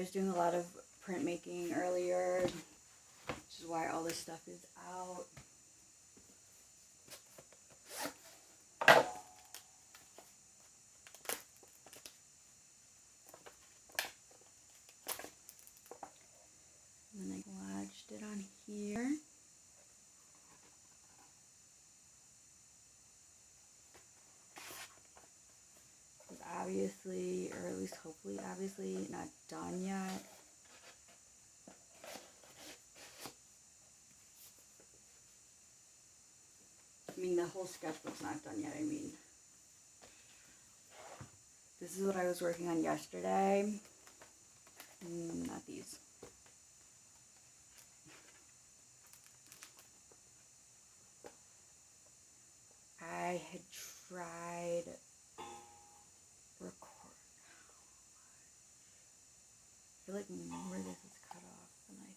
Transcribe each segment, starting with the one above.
was doing a lot of printmaking earlier, which is why all this stuff is out. And then I lodged it on here. It's obviously, or at least hopefully obviously, not done yet. I mean, the whole sketchbook's not done yet. I mean, this is what I was working on yesterday. Not these. I had tried record. I feel like more of this is cut off than I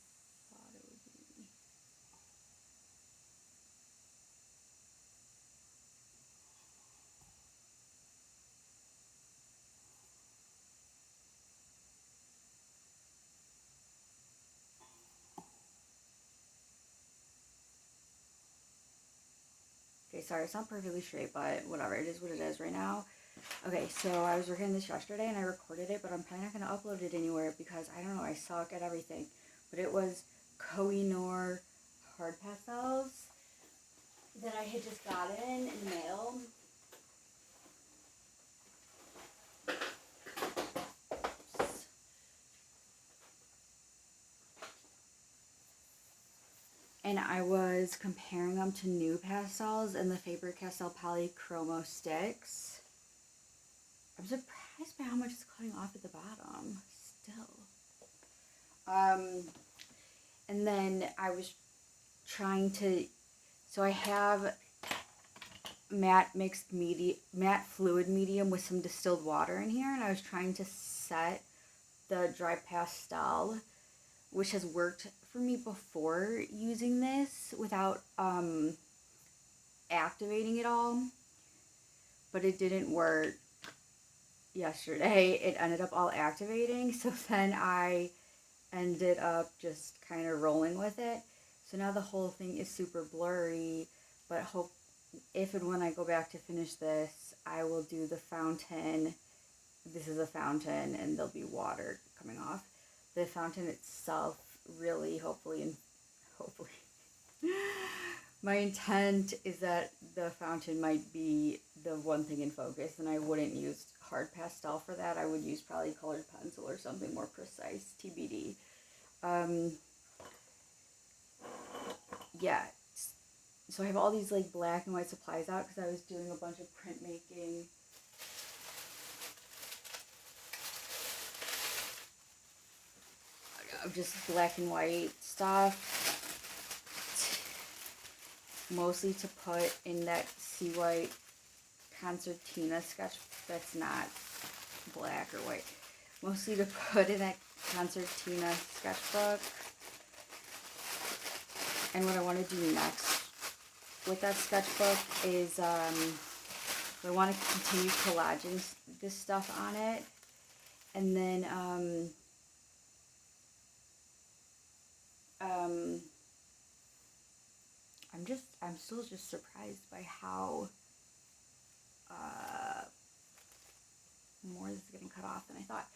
thought it would be. Okay, sorry, it's not perfectly straight, but whatever, it is what it is right now. Okay, so I was working on this yesterday and I recorded it, but I'm probably not going to upload it anywhere because, I don't know, I suck at everything. But it was Koh-i-Noor hard pastels that I had just gotten in the mail. And I was comparing them to new pastels and the Faber-Castell Polychromo sticks. I'm surprised by how much it's cutting off at the bottom still. And then I was trying to, so I have matte fluid medium with some distilled water in here, and I was trying to set the dry pastel, which has worked for me before using this without activating it all, but it didn't work yesterday. It ended up all activating, so then I ended up just kind of rolling with it. So now the whole thing is super blurry, but hope if and when I go back to finish this, I will do the fountain. This is a fountain and there'll be water coming off. The fountain itself, really, hopefully, my intent is that the fountain might be the one thing in focus, and I wouldn't use hard pastel for that. I would use probably colored pencil or something more precise, TBD. Yeah, so I have all these like black and white supplies out because I was doing a bunch of printmaking. Just black and white stuff, mostly to put in that seawhite concertina sketch that's not black or white, mostly to put in that concertina sketchbook. And what I want to do next with that sketchbook is I want to continue collaging this stuff on it, and then I'm still just surprised by how more this is getting cut off than I thought.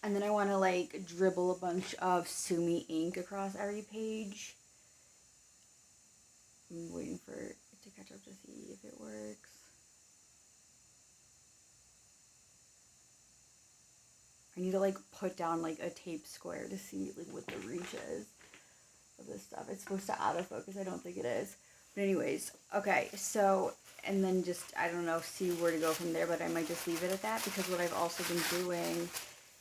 And then I want to like dribble a bunch of Sumi ink across every page. I'm waiting for it to catch up to see if it works. I need to like put down like a tape square to see like what the reach is of this stuff. It's supposed to autofocus. I don't think it is. But anyways, okay, so, and then just, I don't know, see where to go from there, but I might just leave it at that, because what I've also been doing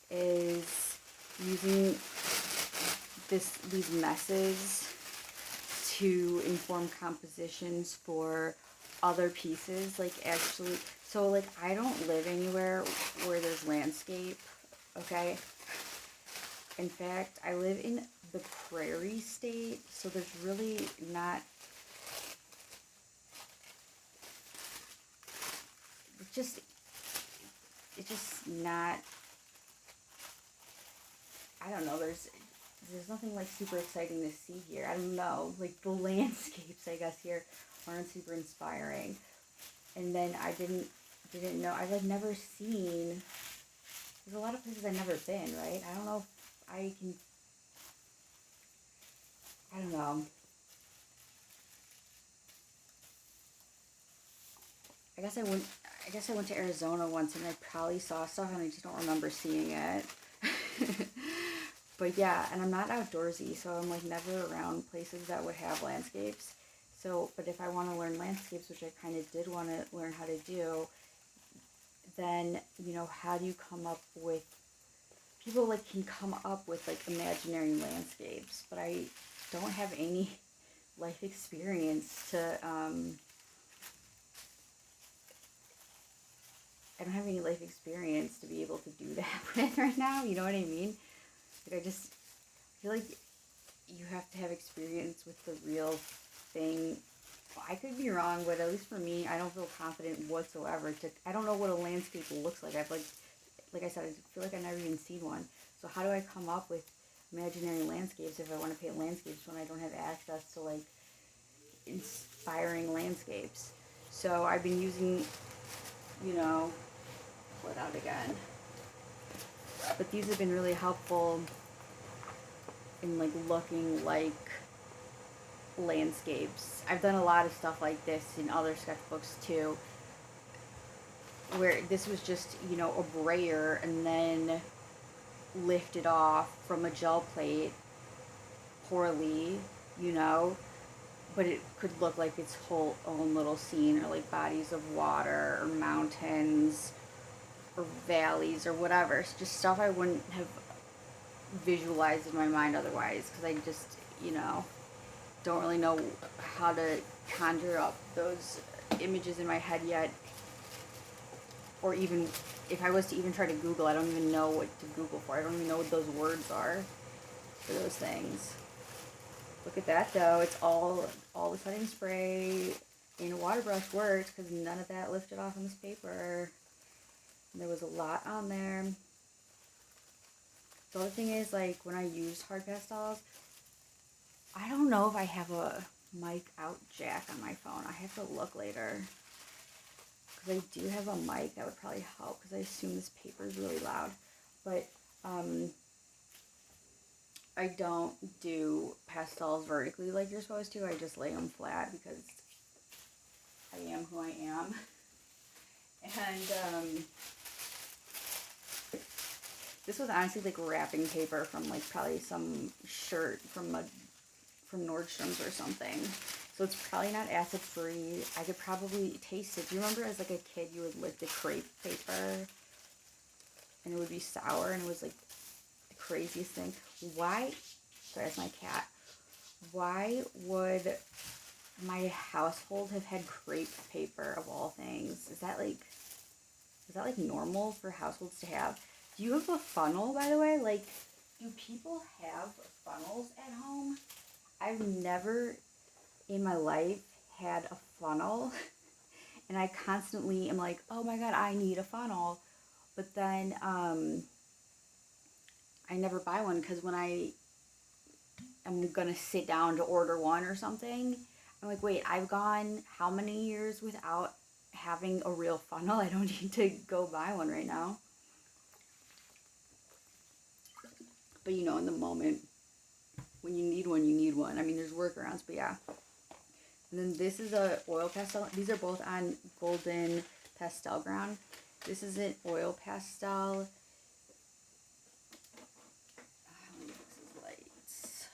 is using these messes to inform compositions for other pieces, like actually, so like I don't live anywhere where there's landscape, okay? In fact, I live in the prairie state, so there's really not, it's it's just not, I don't know, there's nothing like super exciting to see here. I don't know, like the landscapes I guess here aren't super inspiring. And then I didn't know, I've like never seen, there's a lot of places I've never been, right? I don't know if I can, I don't know. I guess I went to Arizona once and I probably saw stuff and I just don't remember seeing it. But yeah, and I'm not outdoorsy, so I'm like never around places that would have landscapes. So, but if I want to learn landscapes, which I kind of did want to learn how to do, then, you know, how do you come up with, people like can come up with like imaginary landscapes, but I don't have any life experience to, I don't have any life experience to be able to do that with right now, you know what I mean? Like I just feel like you have to have experience with the real thing. I could be wrong, but at least for me, I don't feel confident whatsoever I don't know what a landscape looks like. I've like I said, I feel like I've never even seen one. So how do I come up with imaginary landscapes if I want to paint landscapes when I don't have access to like inspiring landscapes? So I've been using, you know, pull it out again. But these have been really helpful in like looking like landscapes. I've done a lot of stuff like this in other sketchbooks too, where this was just, you know, a brayer and then lifted off from a gel plate poorly, you know, but it could look like its whole own little scene, or like bodies of water or mountains or valleys or whatever. It's just stuff I wouldn't have visualized in my mind otherwise, because I just, you know, don't really know how to conjure up those images in my head yet. Or even if I was to even try to Google, I don't even know what to Google for. I don't even know what those words are for those things. Look at that though, it's all the setting spray in a water brush works, because none of that lifted off on this paper. And there was a lot on there. The other thing is, like, when I use hard pastels, I don't know if I have a mic out jack on my phone. I have to look later. Because I do have a mic that would probably help, because I assume this paper is really loud. But I don't do pastels vertically like you're supposed to. I just lay them flat because I am who I am. And this was honestly like wrapping paper from like probably some shirt from Nordstrom's or something. So it's probably not acid free. I could probably taste it. Do you remember as like a kid you would lick the crepe paper and it would be sour, and it was like the craziest thing? Why? Sorry, that's my cat. Why would my household have had crepe paper of all things? Is that like normal for households to have? Do you have a funnel, by the way? Like, do people have funnels at home? I've never in my life had a funnel. And I constantly am like, oh my god, I need a funnel. But then I never buy one, because when I'm going to sit down to order one or something, I'm like, wait, I've gone how many years without having a real funnel? I don't need to go buy one right now. But you know, in the moment, when you need one, you need one. I mean, there's workarounds, but yeah. And then this is a oil pastel. These are both on golden pastel ground. This is an oil pastel. Let me fix these lights.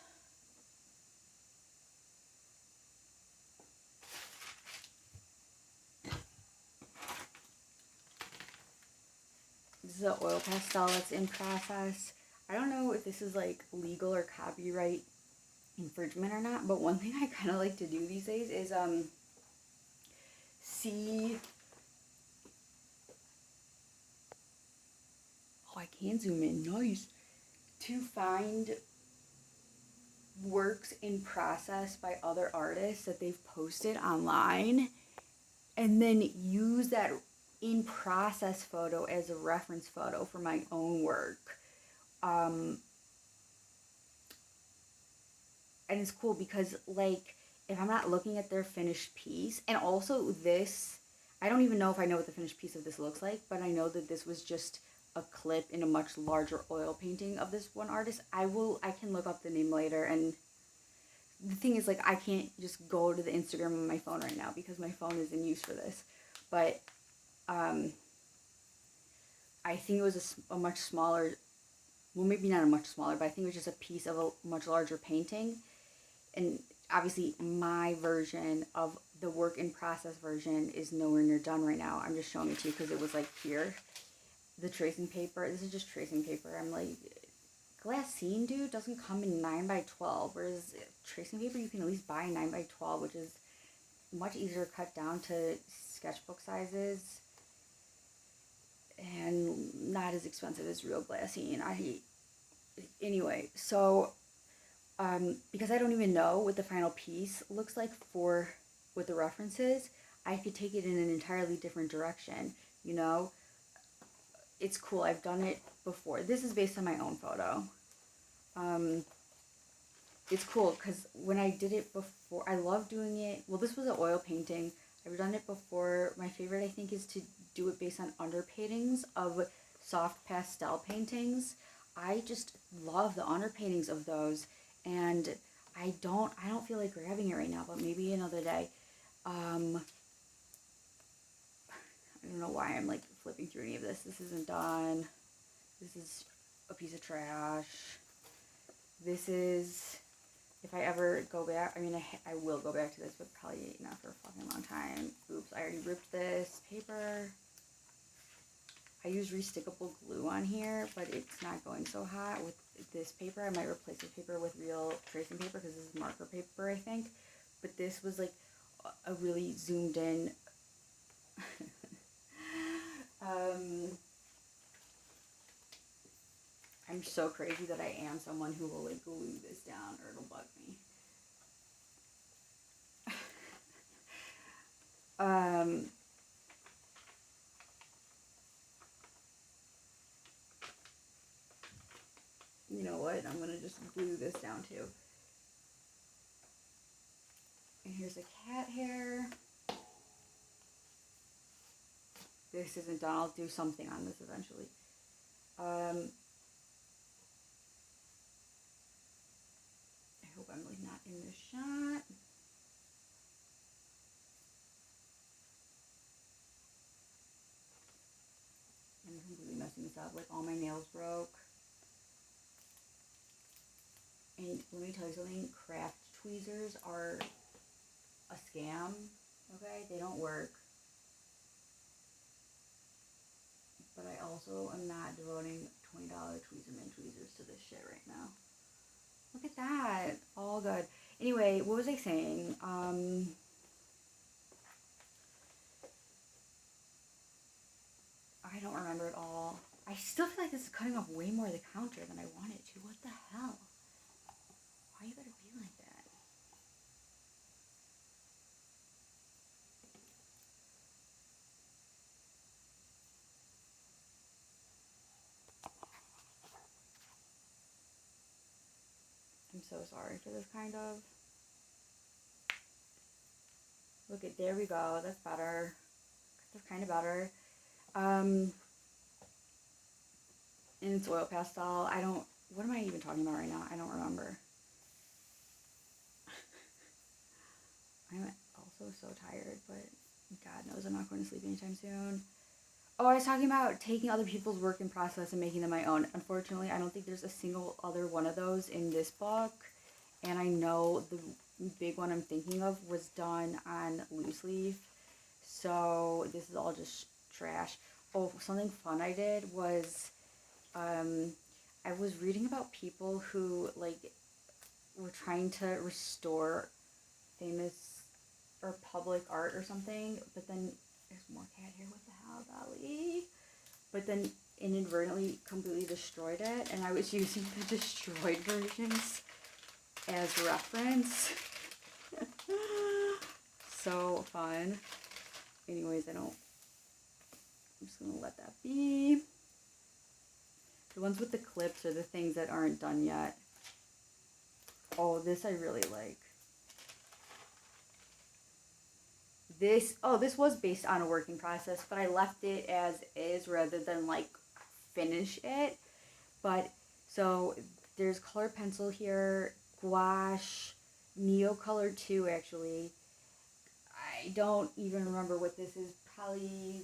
This is an oil pastel that's in process. I don't know if this is like legal or copyright infringement or not, but one thing I kind of like to do these days is see. Oh, I can zoom in. Nice. To find works in process by other artists that they've posted online, and then use that in process photo as a reference photo for my own work. And it's cool because, like, if I'm not looking at their finished piece, and also this, I don't even know if I know what the finished piece of this looks like, but I know that this was just a clip in a much larger oil painting of this one artist. I can look up the name later, and the thing is, like, I can't just go to the Instagram on my phone right now because my phone is in use for this, but, I think it was a much smaller, well, maybe not a much smaller, but I think it was just a piece of a much larger painting. And obviously my version of the work in process version is nowhere near done right now. I'm just showing it to you because it was like here. The tracing paper, this is just tracing paper. I'm like, glassine, dude, doesn't come in 9x12, whereas tracing paper you can at least buy 9x12, which is much easier to cut down to sketchbook sizes and not as expensive as real glassine. Anyway, so because I don't even know what the final piece looks like for with the references, I could take it in an entirely different direction, you know? It's cool. I've done it before. This is based on my own photo. It's cool because when I did it before, I love doing it. Well, this was an oil painting. I've done it before. My favorite, I think, is to do it based on underpaintings of soft pastel paintings. I just love the underpaintings of those, and I don't feel like grabbing it right now, but maybe another day. I don't know why I'm like flipping through any of this. This isn't done. This is a piece of trash. This is, if I ever go back, I mean, I will go back to this, but probably not for a fucking long time. Oops, I already ripped this paper. I use restickable glue on here, but it's not going so hot with this paper. I might replace this paper with real tracing paper because this is marker paper, I think. But this was like a really zoomed in. I'm so crazy that I am someone who will like glue this down or it'll bug me. You know what? I'm gonna just glue this down too. And here's a cat hair. This isn't done. I'll do something on this eventually. I hope I'm like not in this shot. I'm completely messing this up. Like all my nails broke. And let me tell you something. Craft tweezers are a scam. Okay, they don't work. But I also am not devoting $20 tweezers to this shit right now. Look at that. All good. Anyway, what was I saying? I don't remember at all. I still feel like this is cutting off way more of the counter than I want it to. What the hell? Why you gotta be like that? I'm so sorry for this, kind of. Look at, there we go. That's better. That's kind of better. And it's oil pastel. What am I even talking about right now? I don't remember. I'm also so tired, but God knows I'm not going to sleep anytime soon. Oh, I was talking about taking other people's work in process and making them my own. Unfortunately, I don't think there's a single other one of those in this book. And I know the big one I'm thinking of was done on loose leaf. So this is all just trash. Oh, something fun I did was, I was reading about people who, like, were trying to restore famous or public art or something, but then there's more cat hair. What the hell, Dolly? But then inadvertently completely destroyed it, and I was using the destroyed versions as reference. So fun. Anyways, I don't I'm just gonna let that be. The ones with the clips are the things that aren't done yet. Oh, this I really like. This was based on a working process, but I left it as is rather than like finish it. But so there's colored pencil here, gouache, Neo Color 2 actually. I don't even remember what this is. Probably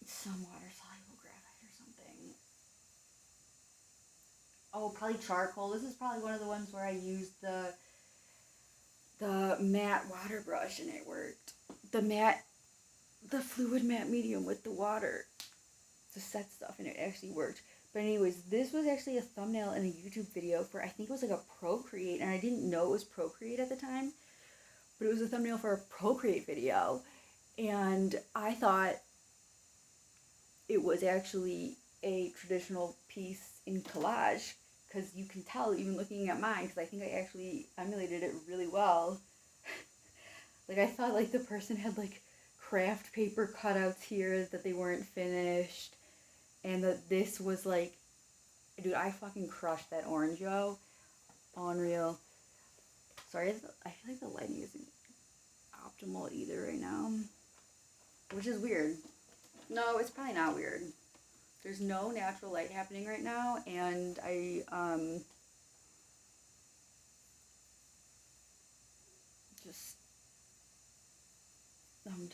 some water soluble graphite or something. Oh, probably charcoal. This is probably one of the ones where I used the matte water brush and it worked. The fluid matte medium with the water to set stuff and it actually worked. But anyways, this was actually a thumbnail in a YouTube video for, I think it was like a Procreate, and I didn't know it was Procreate at the time, but it was a thumbnail for a Procreate video, and I thought it was actually a traditional piece in collage, because you can tell even looking at mine, because I think I actually emulated it really well. Like, I thought like the person had like craft paper cutouts here that they weren't finished, and that this was like, dude, I fucking crushed that orange, yo. Unreal. Sorry, I feel like the lighting isn't optimal either right now, which is weird. No, it's probably not weird. There's no natural light happening right now, and I'm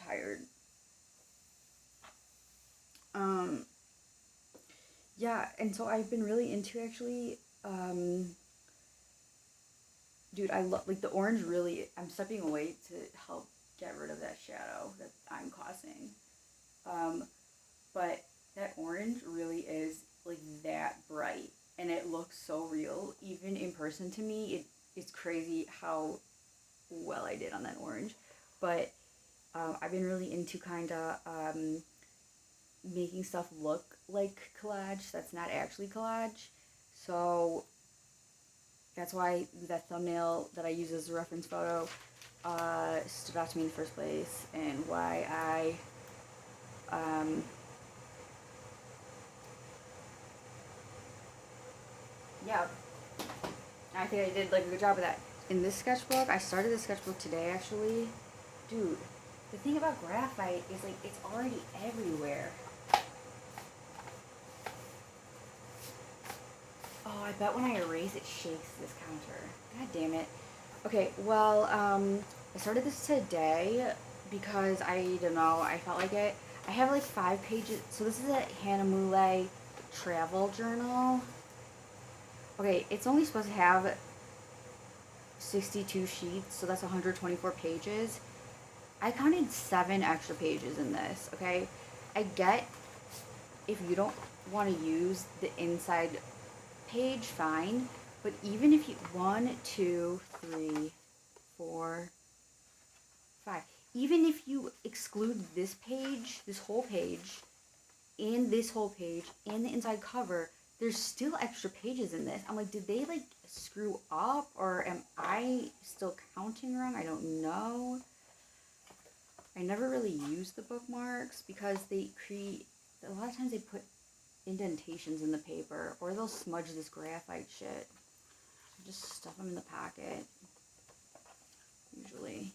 tired. Yeah, and so I've been really into actually, dude, I love, like, the orange really, I'm stepping away to help get rid of that shadow that I'm causing. But that orange really is, like, that bright, and it looks so real. Even in person to me, it's crazy how well I did on that orange. But I've been really into kind of making stuff look like collage that's not actually collage. So that's why that thumbnail that I use as a reference photo stood out to me in the first place, and why yeah, I think I did like a good job of that. In this sketchbook, I started the sketchbook today actually. Dude, the thing about graphite is like it's already everywhere. Oh, I bet when I erase it shakes this counter. God damn it. Okay, well, I started this today because I don't know, I felt like it. I have like 5 pages. So this is a hahnemuhle travel journal. Okay, it's only supposed to have 62 sheets, so that's 124 pages. I counted 7 extra pages in this, okay? I get if you don't want to use the inside page, fine, but even if you 1, 2, 3, 4, 5, even if you exclude this page, this whole page, and this whole page, and the inside cover, there's still extra pages in this. I'm like, did they like screw up, or am I still counting wrong? I don't know. I never really use the bookmarks because they create, a lot of times they put indentations in the paper, or they'll smudge this graphite shit. Just stuff them in the pocket, usually.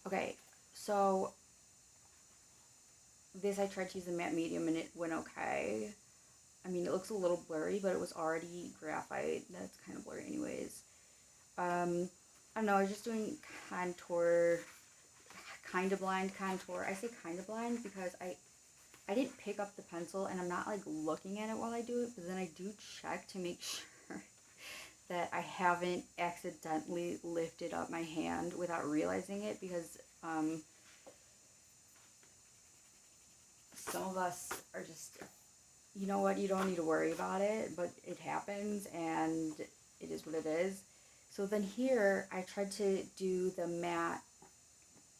Okay, so this I tried to use the matte medium and it went okay. I mean, it looks a little blurry, but it was already graphite. That's kind of blurry anyways. I don't know, I was just doing contour, kind of blind contour. I say kind of blind because I didn't pick up the pencil, and I'm not like looking at it while I do it, but then I do check to make sure that I haven't accidentally lifted up my hand without realizing it, because some of us are just, you know what, you don't need to worry about it, but it happens, and it is what it is. So then here, I tried to do the matte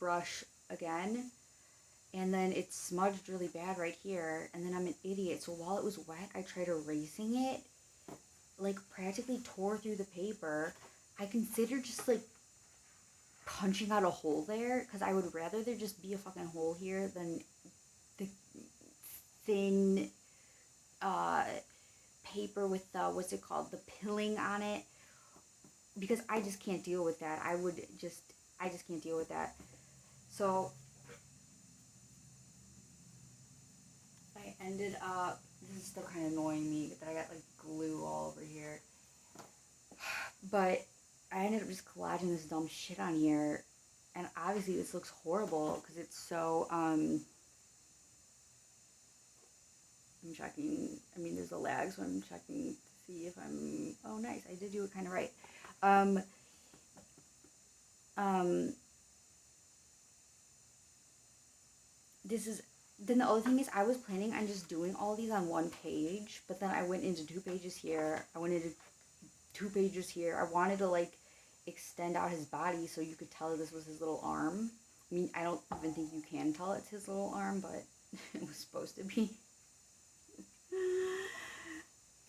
brush again, and then it smudged really bad right here, and then I'm an idiot. So while it was wet, I tried erasing it, like practically tore through the paper. I considered just like punching out a hole there, because I would rather there just be a fucking hole here than the thin paper with the, what's it called, the pilling on it, because I just can't deal with that. I just can't deal with that. So I ended up, this is still kind of annoying me that I got like glue all over here, but I ended up just collaging this dumb shit on here, and obviously this looks horrible because it's so, I'm checking, I mean, there's a lag, so I'm checking to see if I'm, oh nice, I did do it kind of right. This is, then the other thing is I was planning on just doing all these on one page, but then I went into 2 pages here, I went into 2 pages here. I wanted to like extend out his body so you could tell that this was his little arm. I mean, I don't even think you can tell it's his little arm, but it was supposed to be.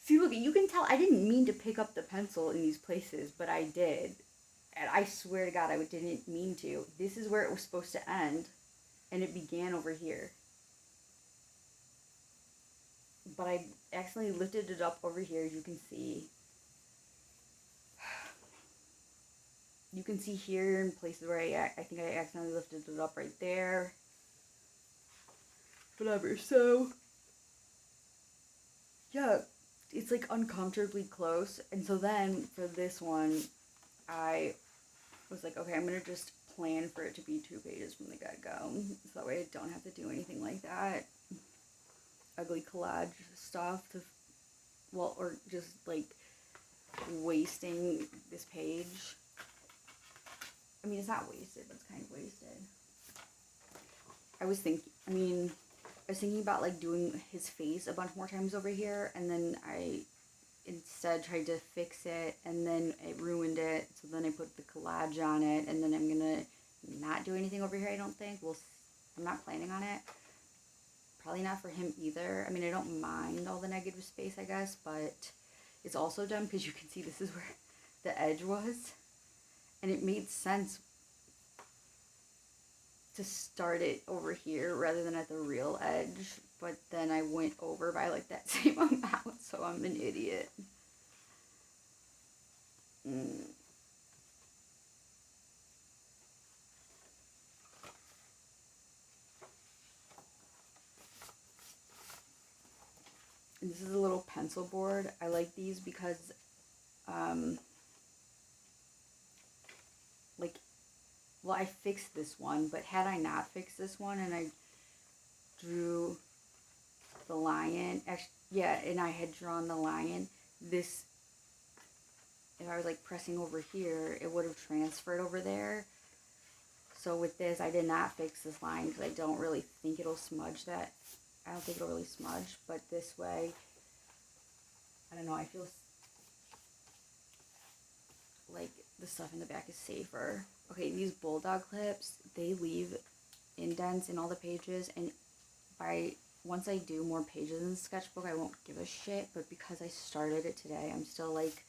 See, look, you can tell I didn't mean to pick up the pencil in these places, but I did. And I swear to God, I didn't mean to. This is where it was supposed to end, and it began over here. But I accidentally lifted it up over here, you can see. You can see here in places where I think I accidentally lifted it up right there. Whatever, so yeah, it's like uncomfortably close. And so then for this one, I was like, okay, I'm going to just plan for it to be 2 pages from the get-go. So that way I don't have to do anything like that. Ugly collage stuff to, well, or just like wasting this page. I mean, it's not wasted, but it's kind of wasted. I was thinking about like doing his face a bunch more times over here, and then I instead tried to fix it, and then it ruined it, so then I put the collage on it, and then I'm gonna not do anything over here, I don't think. I'm not planning on it. Probably not for him either. I mean, I don't mind all the negative space, I guess, but it's also dumb because you can see this is where the edge was, and it made sense to start it over here rather than at the real edge, but then I went over by like that same amount, so I'm an idiot. And this is a little pencil board. I like these because well, I fixed this one, but had I not fixed this one and I drew the lion, actually, yeah, and I had drawn the lion, this, if I was like pressing over here, it would have transferred over there. So with this, I did not fix this line because I don't really think it'll smudge that. I don't think it'll really smudge, but this way, I don't know, I feel like the stuff in the back is safer. Okay, these bulldog clips, they leave indents in all the pages, and once I do more pages in the sketchbook, I won't give a shit, but because I started it today, I'm still like,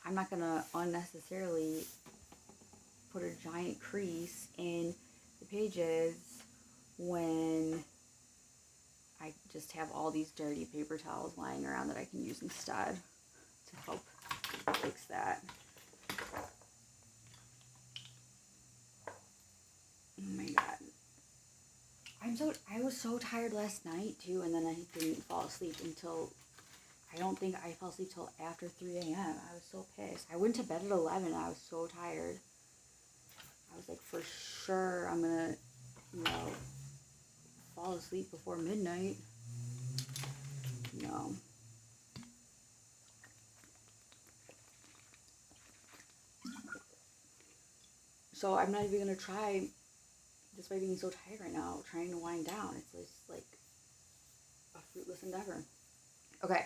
I'm not gonna unnecessarily put a giant crease in the pages when I just have all these dirty paper towels lying around that I can use instead to help fix that. Oh my god. I was so tired last night too, and then I didn't fall asleep until, I don't think I fell asleep till after 3 a.m. I was so pissed. I went to bed at 11. I was so tired. I was like, for sure I'm gonna, fall asleep before midnight. No. So I'm not even gonna try, despite being so tired right now, trying to wind down. It's just like a fruitless endeavor. Okay,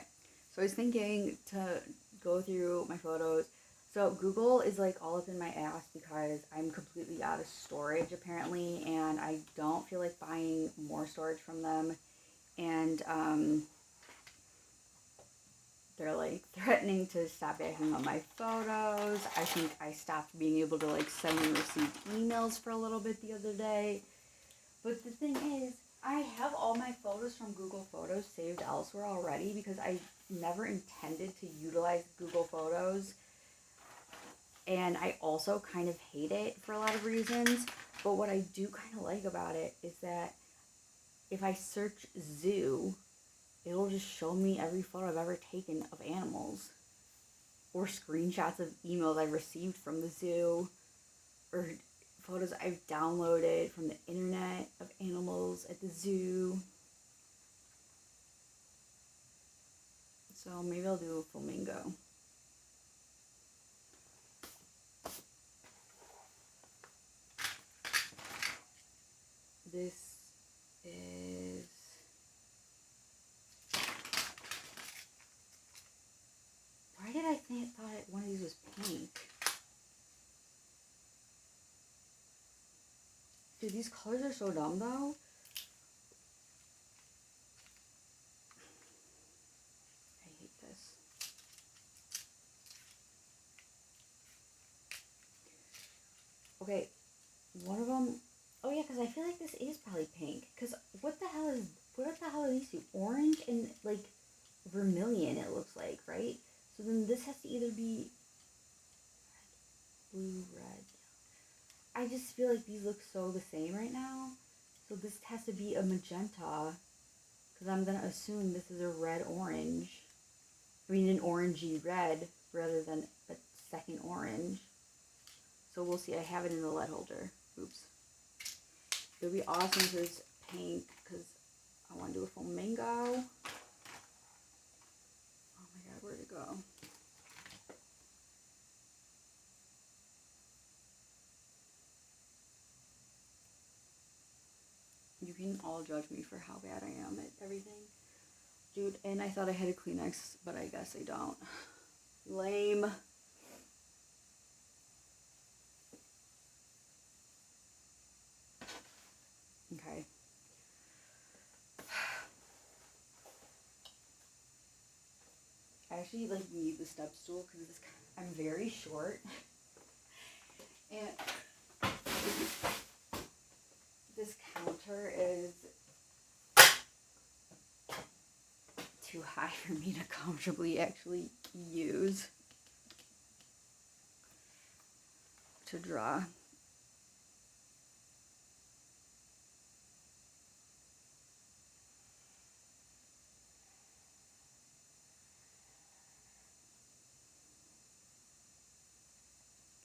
so I was thinking to go through my photos. So Google is like all up in my ass because I'm completely out of storage apparently, and I don't feel like buying more storage from them. And they're like threatening to stop backing up my photos. I think I stopped being able to like send and receive emails for a little bit the other day. But the thing is, I have all my photos from Google Photos saved elsewhere already because I never intended to utilize Google Photos. And I also kind of hate it for a lot of reasons. But what I do kind of like about it is that if I search zoo, it'll just show me every photo I've ever taken of animals. Or screenshots of emails I've received from the zoo. Or photos I've downloaded from the internet of animals at the zoo. So maybe I'll do a flamingo. This is... Why did I thought one of these was pink? Dude, these colors are so dumb though. I hate this. Okay, one of them... Oh yeah, because I feel like this is probably pink. Because what the hell are these two? Orange and like vermilion it looks like, right? So then this has to either be blue, red. I just feel like these look so the same right now. So this has to be a magenta. Because I'm going to assume this is a red-orange. I mean an orangey red rather than a second orange. So we'll see. I have it in the lead holder. Oops. It would be awesome if it was pink because I want to do a flamingo. Oh my god, where'd it go? You can all judge me for how bad I am at everything. Dude, and I thought I had a Kleenex, but I guess I don't. Lame. Okay. I actually like need the step stool because I'm very short. And this counter is too high for me to comfortably actually use to draw.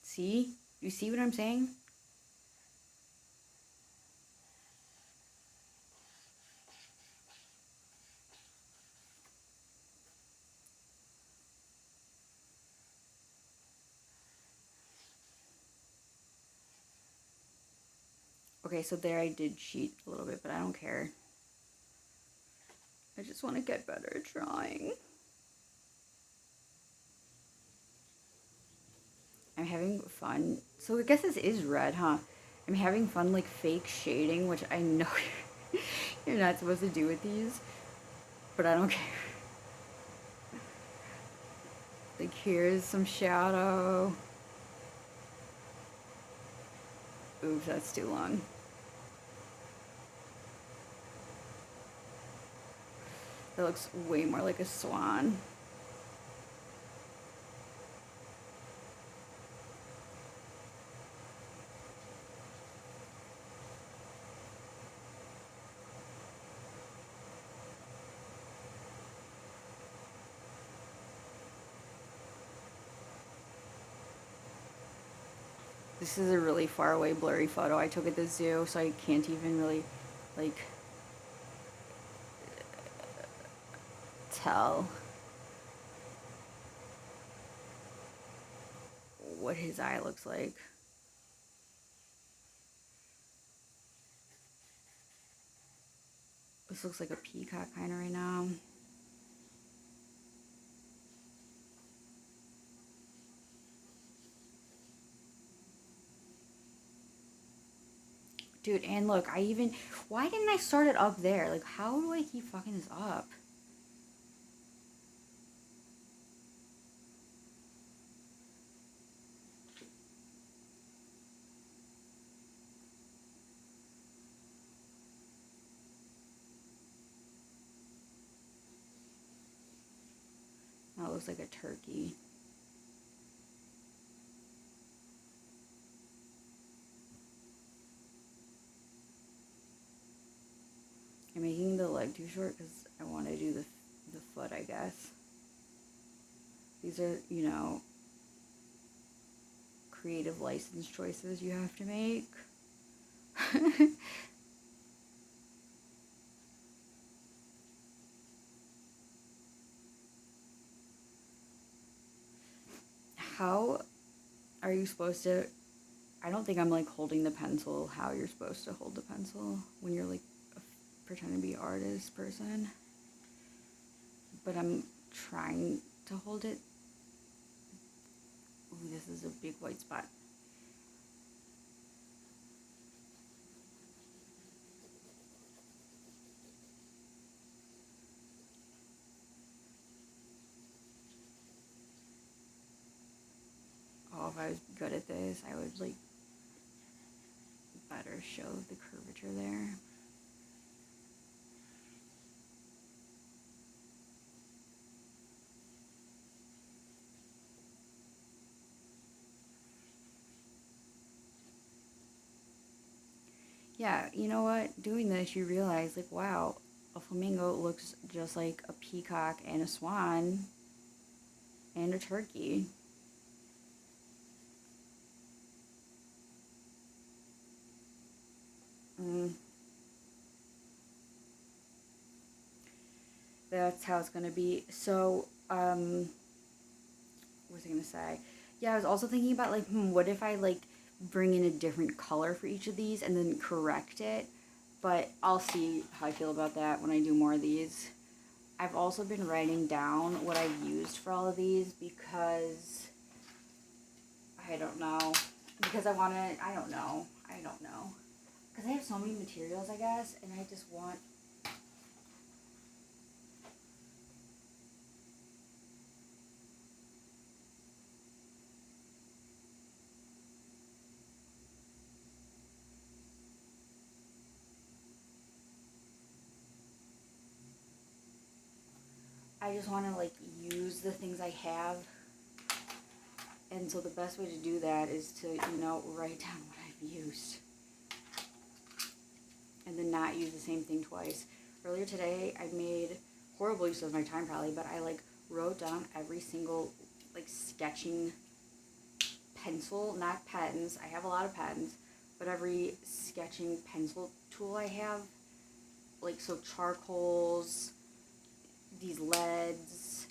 See? You see what I'm saying? Okay, so there I did cheat a little bit, but I don't care. I just want to get better at drawing. I'm having fun. So I guess this is red, huh? I'm having fun like fake shading, which I know you're not supposed to do with these, but I don't care. Like here's some shadow. Oops, that's too long. That looks way more like a swan. This is a really far away blurry photo I took at the zoo, so I can't even really like tell what his eye looks like. This looks like a peacock kind of right now. Dude, and look, why didn't I start it up there? Like, how do I keep fucking this up? looks like a turkey. I'm making the leg too short because I want to do the foot, I guess. These are, you know, creative license choices you have to make. How are you supposed to, I don't think I'm like holding the pencil how you're supposed to hold the pencil when you're like pretending to be an artist person, but I'm trying to hold it. Ooh, this is a big white spot. Oh, if I was good at this, I would like better show the curvature there. Yeah, you know what? Doing this, you realize, like, wow, a flamingo looks just like a peacock and a swan and a turkey. That's how it's gonna be. So, what was I gonna say? Yeah, I was also thinking about, like, what if I, like, bring in a different color for each of these and then correct it? But I'll see how I feel about that when I do more of these. I've also been writing down what I've used for all of these because I don't know. Because I want to, I don't know. Because I have so many materials, I guess, and I just want... I just want to, like, use the things I have. And so the best way to do that is to, you know, write down what I've used. And then not use the same thing twice. Earlier today, I made horrible use of my time probably, but I, like, wrote down every single, like, sketching pencil, not pens. I have a lot of pens, but every sketching pencil tool I have, like, so charcoals, these leads,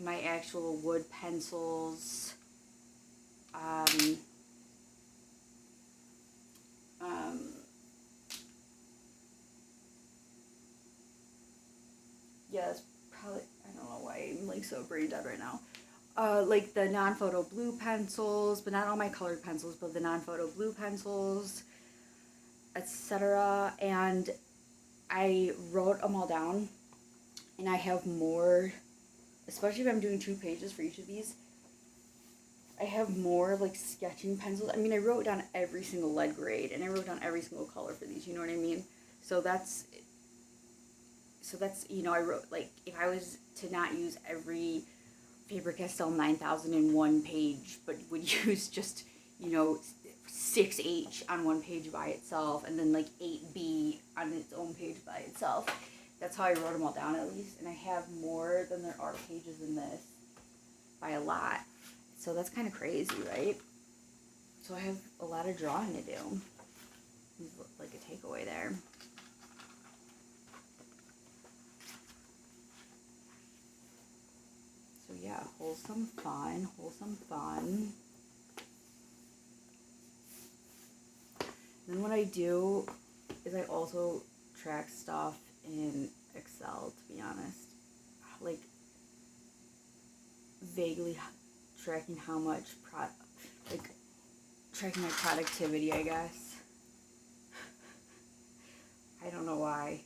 my actual wood pencils, yeah, that's probably, I don't know why I'm, like, so brain dead right now. Like the non-photo blue pencils, but not all my colored pencils, but the non-photo blue pencils, etc. And I wrote them all down, and I have more, especially if I'm doing 2 pages for each of these, I have more, like, sketching pencils. I mean, I wrote down every single lead grade, and I wrote down every single color for these, you know what I mean? So that's, you know, I wrote, like, if I was to not use every Faber-Castell 9001 page, but would use just, you know, 6H on one page by itself, and then, like, 8B on its own page by itself. That's how I wrote them all down, at least. And I have more than there are pages in this by a lot. So that's kind of crazy, right? So I have a lot of drawing to do. Like a takeaway there. So yeah, wholesome fun. Then what I do is I also track stuff in Excel, to be honest. Like, vaguely tracking how much tracking my productivity, I guess. I don't know why.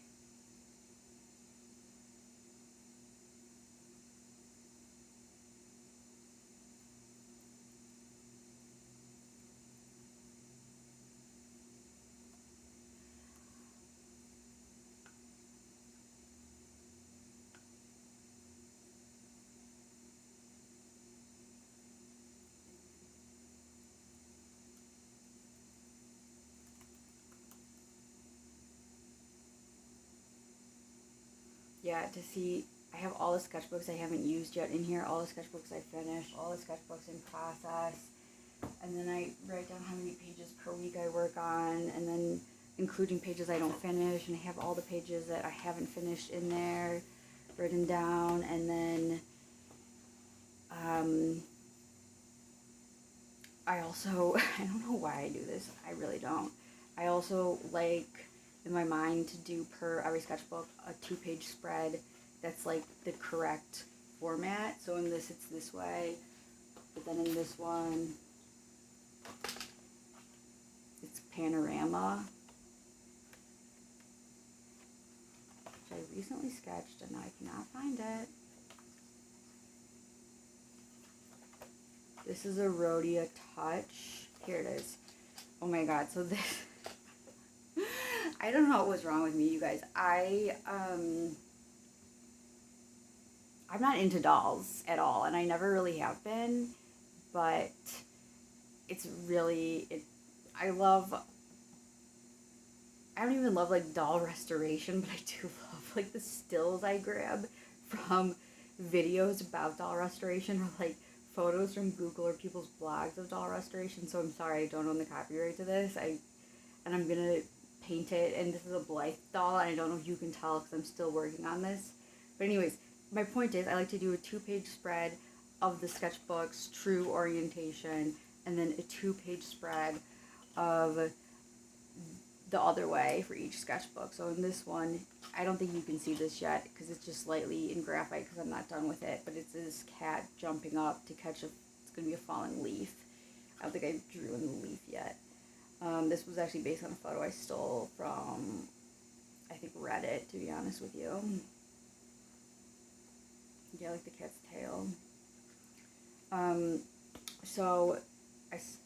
yeah, to see, I have all the sketchbooks I haven't used yet in here, all the sketchbooks I finished, all the sketchbooks in process, and then I write down how many pages per week I work on, and then including pages I don't finish, and I have all the pages that I haven't finished in there written down, and then I also, I don't know why I do this, I really don't. I also like, in my mind, to do per every sketchbook a 2-page spread that's like the correct format. So in this it's this way, but then in this one it's panorama, which I recently sketched and I cannot find it. This is a rhodia touch. Here it is. Oh my god, so this I don't know what was wrong with me, you guys. I'm not into dolls at all, and I never really have been, but it's really, I don't even love like doll restoration, but I do love like the stills I grab from videos about doll restoration, or like photos from Google or people's blogs of doll restoration. So I'm sorry I don't own the copyright to this. And I'm gonna paint it, and this is a Blythe doll, and I don't know if you can tell because I'm still working on this. But anyways, my point is I like to do a 2-page spread of the sketchbook's true orientation, and then a 2-page spread of the other way for each sketchbook. So in this one, I don't think you can see this yet because it's just slightly in graphite because I'm not done with it, but it's this cat jumping up to catch it's going to be a falling leaf. I don't think I drew in the leaf yet. This was actually based on a photo I stole from, I think, Reddit, to be honest with you. Yeah, like the cat's tail. So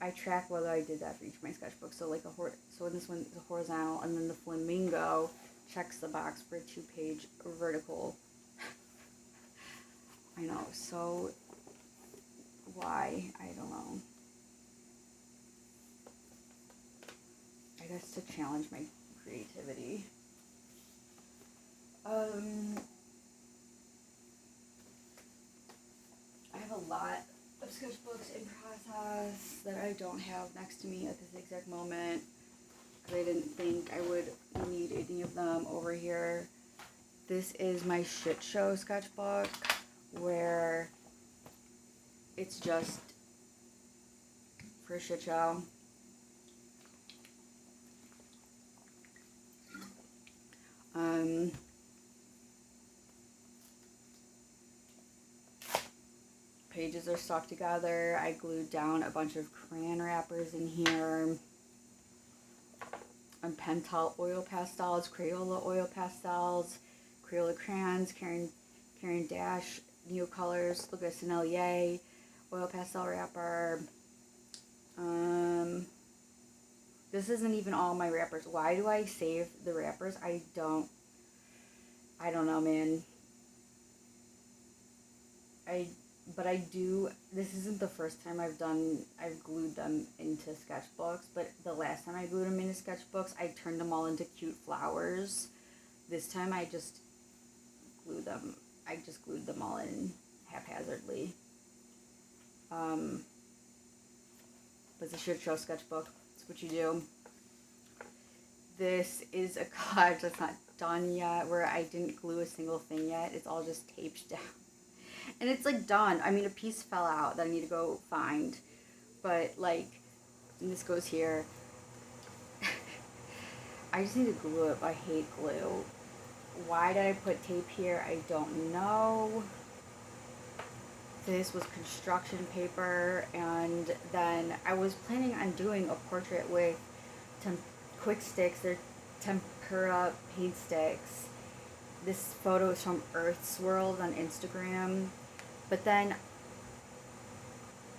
I track whether I did that for each of my sketchbooks. So like so in this one it's a horizontal, and then the flamingo checks the box for a 2-page vertical. I know, so why? I don't know. I guess to challenge my creativity. I have a lot of sketchbooks in process that I don't have next to me at this exact moment because I didn't think I would need any of them over here. This is my shit show sketchbook, where it's just for a shit show. Pages are stuck together. I glued down a bunch of crayon wrappers in here. And Pentel oil pastels, Crayola oil pastels, Crayola crayons, Caran Dash Neocolors, Lucas Sennelier oil pastel wrapper. This isn't even all my wrappers. Why do I save the wrappers? I don't know, man. But I do, this isn't the first time I've glued them into sketchbooks, but the last time I glued them into sketchbooks, I turned them all into cute flowers. This time I just glued them all in haphazardly. But it's a shit show sketchbook. That's what you do. This is a collage that's not done yet, where I didn't glue a single thing yet. It's all just taped down. And it's like done. I mean, a piece fell out that I need to go find. But like, and this goes here. I just need to glue it. I hate glue. Why did I put tape here? I don't know. This was construction paper, and then I was planning on doing a portrait with quick sticks. They're tempera paint sticks. This photo is from Earth's World on Instagram, but then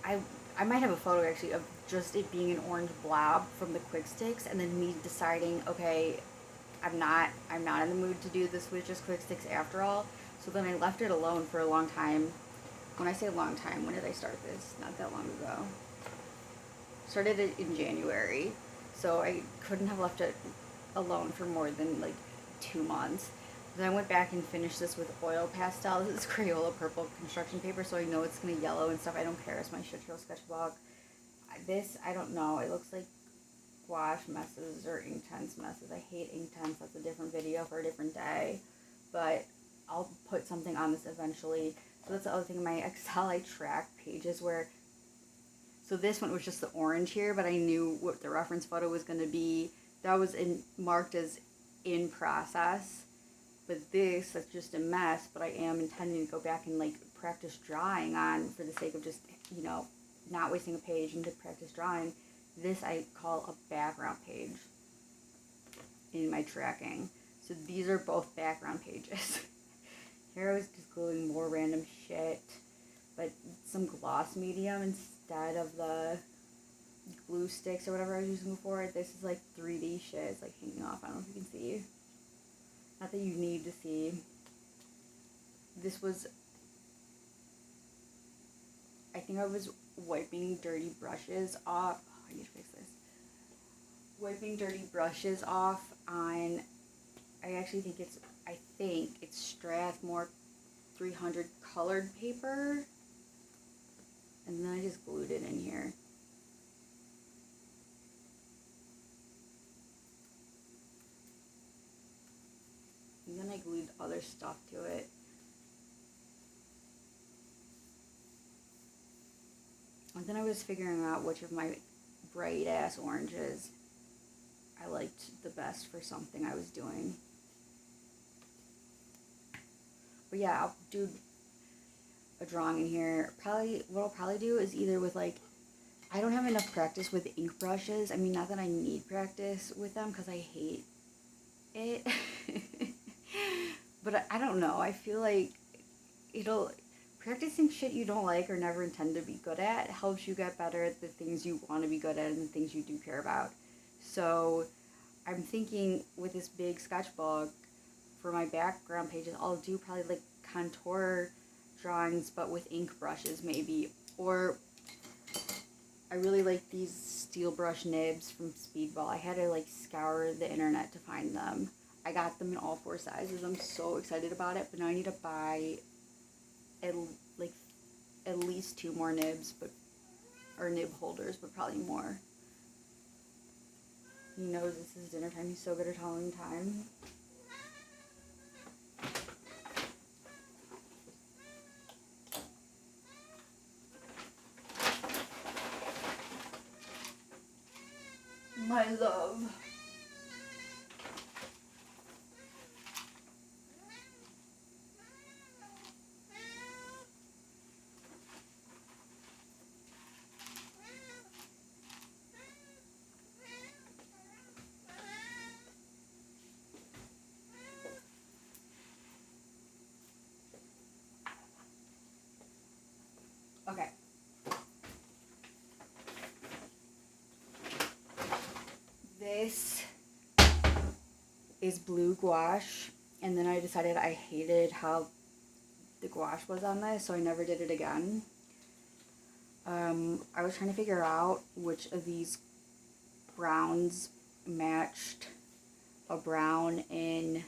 I might have a photo actually of just it being an orange blob from the quick sticks, and then me deciding, okay, I'm not in the mood to do this with just quick sticks after all. So then I left it alone for a long time. When I say a long time, when did I start this? Not that long ago. Started it in January, so I couldn't have left it alone for more than like 2 months. Then I went back and finished this with oil pastel. This is Crayola purple construction paper, so I know it's going to yellow and stuff. I don't care. It's my shit show sketchbook. This, I don't know. It looks like gouache messes or Inktense messes. I hate Inktense. That's a different video for a different day. But I'll put something on this eventually. So that's the other thing. In my Excel, I track pages where... So this one was just the orange here, but I knew what the reference photo was going to be. That was marked as in process. But this, that's just a mess, but I am intending to go back and, like, practice drawing on for the sake of just, you know, not wasting a page and to practice drawing. This I call a background page in my tracking. So these are both background pages. Here I was just gluing more random shit, but some gloss medium instead of the glue sticks or whatever I was using before. This is like 3D shit. It's like hanging off. I don't know if you can see. Not that you need to see. This was, I think I was wiping dirty brushes off. Oh, I need to fix this. Wiping dirty brushes off on, I actually think it's Strathmore 300 colored paper. And then I just glued it in here. And then I glued other stuff to it. And then I was figuring out which of my bright ass oranges I liked the best for something I was doing. But yeah, I'll do a drawing in here. Probably, what I'll probably do is either with like, I don't have enough practice with ink brushes. I mean, not that I need practice with them because I hate it. But I don't know. I feel like practicing shit you don't like or never intend to be good at helps you get better at the things you want to be good at and the things you do care about. So I'm thinking with this big sketchbook for my background pages, I'll do probably like contour drawings but with ink brushes maybe. Or I really like these steel brush nibs from Speedball. I had to like scour the internet to find them. I got them in all 4 sizes. I'm so excited about it, but now I need to buy at least 2 more nibs, or nib holders, but probably more. He knows this is dinner time. He's so good at telling time. My love. Okay. This is blue gouache, and then I decided I hated how the gouache was on this, so I never did it again. I was trying to figure out which of these browns matched a brown in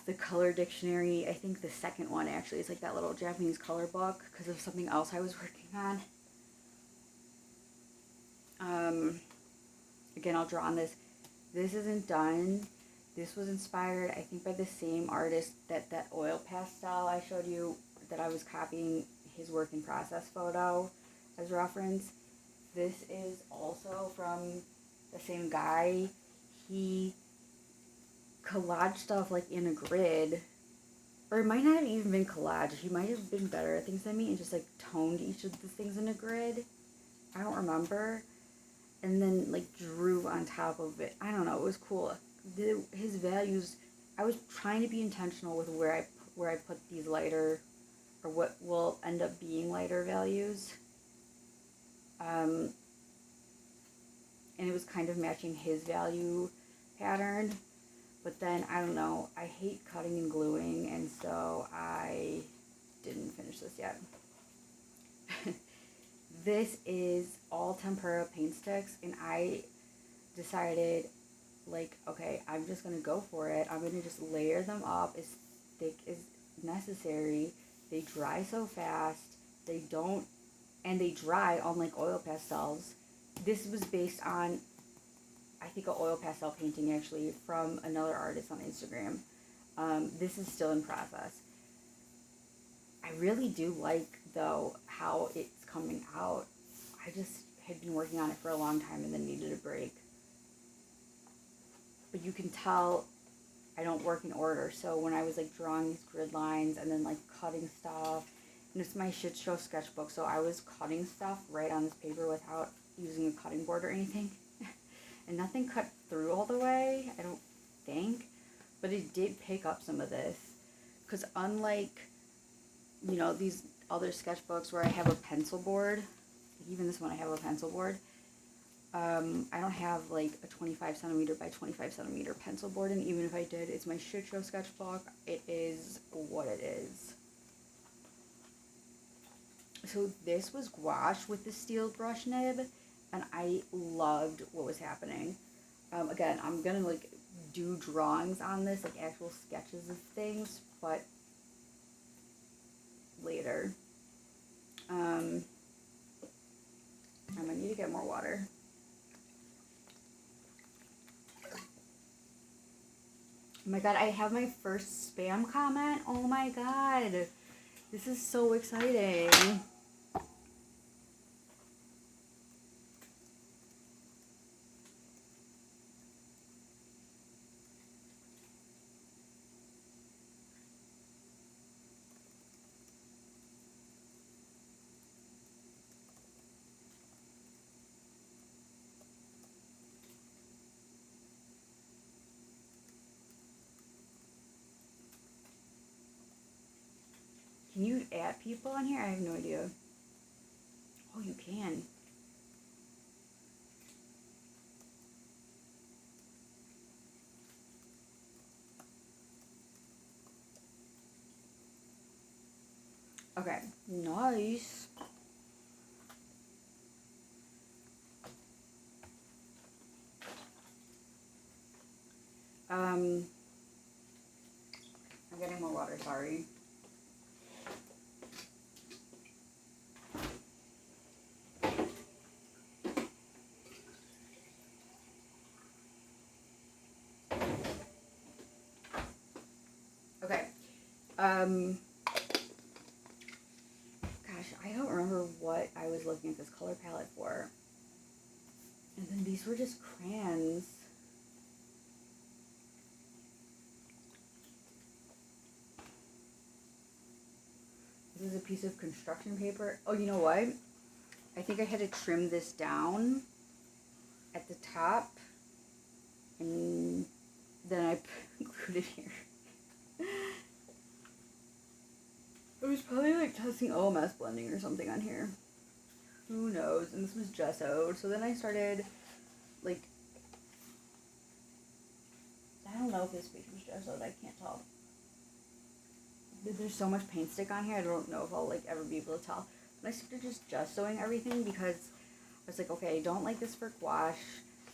the color dictionary. I think the second one actually is like that little Japanese color book because of something else I was working on. Again, I'll draw on this. This isn't done. This was inspired, I think, by the same artist that oil pastel I showed you, that I was copying his work in process photo as reference. This is also from the same guy. He collaged stuff like in a grid, or it might not have even been collage. He might have been better at things than me and just like toned each of the things in a grid. I don't remember. And then like drew on top of it. I don't know. It was cool. His values. I was trying to be intentional with where I put these lighter, or what will end up being lighter values. And it was kind of matching his value pattern. But then, I don't know, I hate cutting and gluing, and so I didn't finish this yet. This is all tempera paint sticks, and I decided like, okay, I'm just going to go for it. I'm going to just layer them up as thick as necessary. They dry so fast. They don't, and they dry unlike oil pastels. This was based on, I think, an oil pastel painting actually from another artist on Instagram. This is still in process. I really do like, though, how it's coming out. I just had been working on it for a long time and then needed a break. But you can tell I don't work in order. So when I was like drawing these grid lines and then like cutting stuff, and it's my shit show sketchbook, so I was cutting stuff right on this paper without using a cutting board or anything. And nothing cut through all the way, I don't think. But it did pick up some of this. Because unlike, you know, these other sketchbooks where I have a pencil board, even this one I have a pencil board, I don't have like a 25 centimeter by 25 centimeter pencil board, and even if I did, it's my shit show sketchbook. It is what it is. So this was gouache with the steel brush nib, and I loved what was happening. Again, I'm gonna like do drawings on this, like actual sketches of things, but later. I'm gonna need to get more water. Oh my god, I have my first spam comment. Oh my god. This is so exciting. Can you add people on here? I have no idea. Oh, you can. Okay, nice. I'm getting more water, sorry. Okay. Gosh, I don't remember what I was looking at this color palette for. And then these were just crayons. This is a piece of construction paper. Oh, you know what? I think I had to trim this down at the top. And then I glued it here. I was probably like testing OMS blending or something on here. Who knows? And this was gessoed. So then I started like, I don't know if this page was gessoed. I can't tell. There's so much paint stick on here. I don't know if I'll like ever be able to tell. But I started just gessoing everything because I was like, okay, I don't like this for gouache.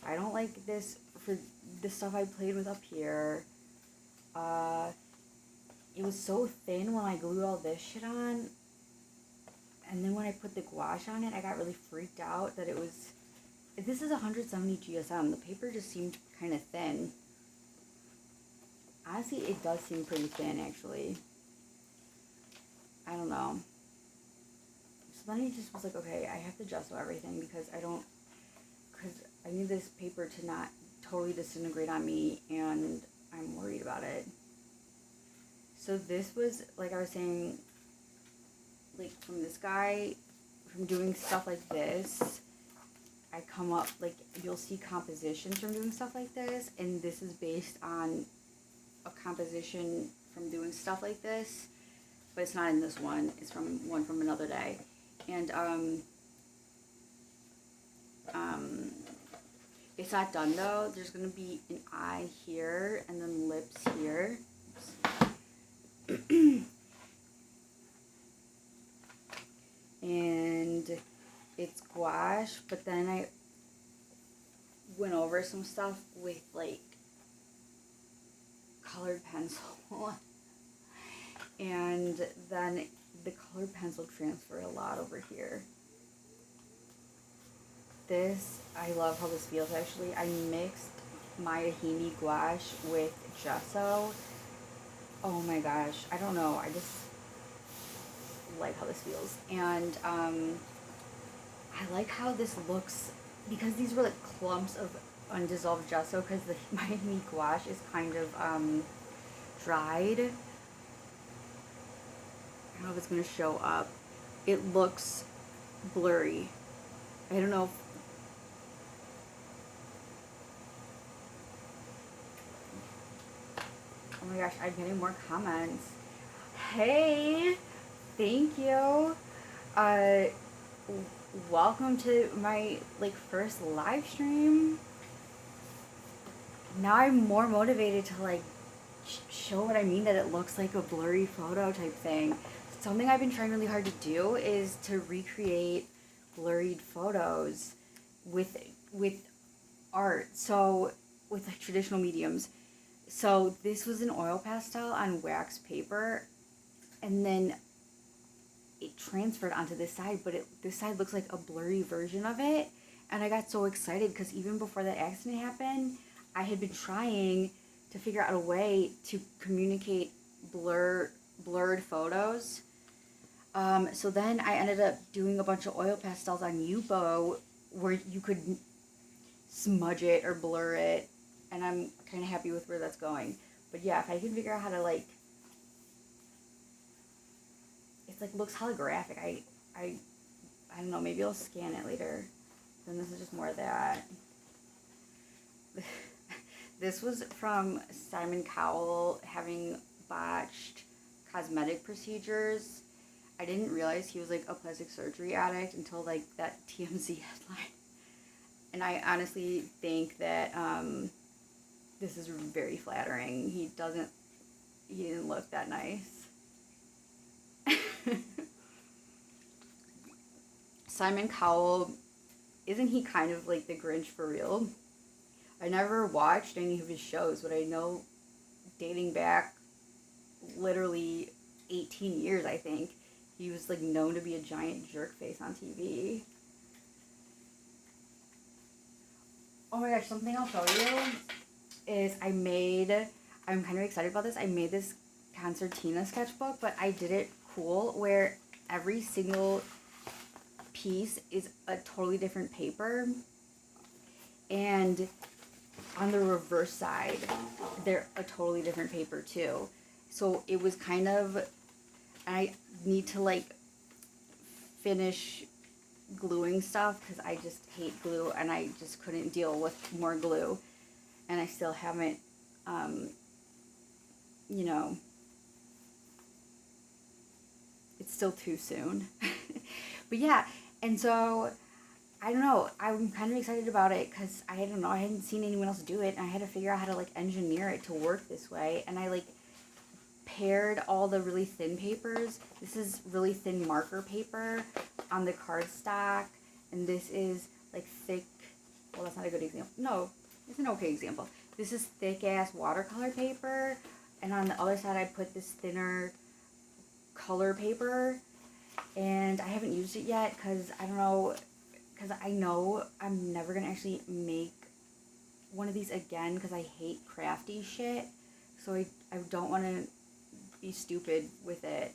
I don't like this for the stuff I played with up here. It was so thin when I glued all this shit on. And then when I put the gouache on it, I got really freaked out that it was... This is 170 GSM. The paper just seemed kind of thin. Honestly, it does seem pretty thin, actually. I don't know. So then I just was like, okay, I have to gesso everything because I need this paper to not totally disintegrate on me, and I'm worried about it. So this was, like I was saying, like from this guy, from doing stuff like this, I come up, like, you'll see compositions from doing stuff like this, and this is based on a composition from doing stuff like this, but it's not in this one, it's from one from another day. And it's not done though. There's gonna be an eye here and then lips here. And it's gouache, but then went over some stuff with like colored pencil and then the colored pencil transferred a lot over here. This, I love how this feels actually. I mixed my tahini gouache with gesso. Oh my gosh, I don't know, I just like how this feels. And I like how this looks, because these were like clumps of undissolved gesso, because my tahini gouache is kind of dried. I don't know if it's going to show up. It looks blurry. I don't know if oh my gosh, I'm getting more comments. Hey, thank you. Welcome to my like first live stream. Now I'm more motivated to like show what I mean, that it looks like a blurry photo type thing. Something I've been trying really hard to do is to recreate blurred photos with art. So with like traditional mediums. So this was an oil pastel on wax paper, and then it transferred onto this side, but this side looks like a blurry version of it. And I got so excited because even before that accident happened, I had been trying to figure out a way to communicate blurred photos. So then I ended up doing a bunch of oil pastels on Yupo where you could smudge it or blur it. And I'm kind of happy with where that's going. But yeah, if I can figure out how to like, it's like looks holographic. I don't know, maybe I'll scan it later. Then this is just more of that. This was from Simon Cowell having botched cosmetic procedures. I didn't realize he was like a plastic surgery addict until like that TMZ headline. And I honestly think that this is very flattering. He didn't look that nice. Simon Cowell, isn't he kind of like the Grinch for real? I never watched any of his shows, but I know dating back literally 18 years, I think, he was like known to be a giant jerk face on TV. Oh my gosh, something I'll show you is I'm kind of excited about this. I made this concertina sketchbook, but I did it cool where every single piece is a totally different paper. And on the reverse side, they're a totally different paper too. So it was kind of, I need to like finish gluing stuff because I just hate glue and I just couldn't deal with more glue. And I still haven't, you know, it's still too soon. But yeah, and so, I don't know, I'm kind of excited about it because I don't know, I hadn't seen anyone else do it, and I had to figure out how to like engineer it to work this way. And I like paired all the really thin papers. This is really thin marker paper on the cardstock, and this is like thick, well, that's not a good example. No, it's an okay example. This is thick ass watercolor paper, and on the other side I put this thinner color paper, and I haven't used it yet because I don't know, because I know I'm never gonna actually make one of these again because I hate crafty shit, so I don't want to be stupid with it.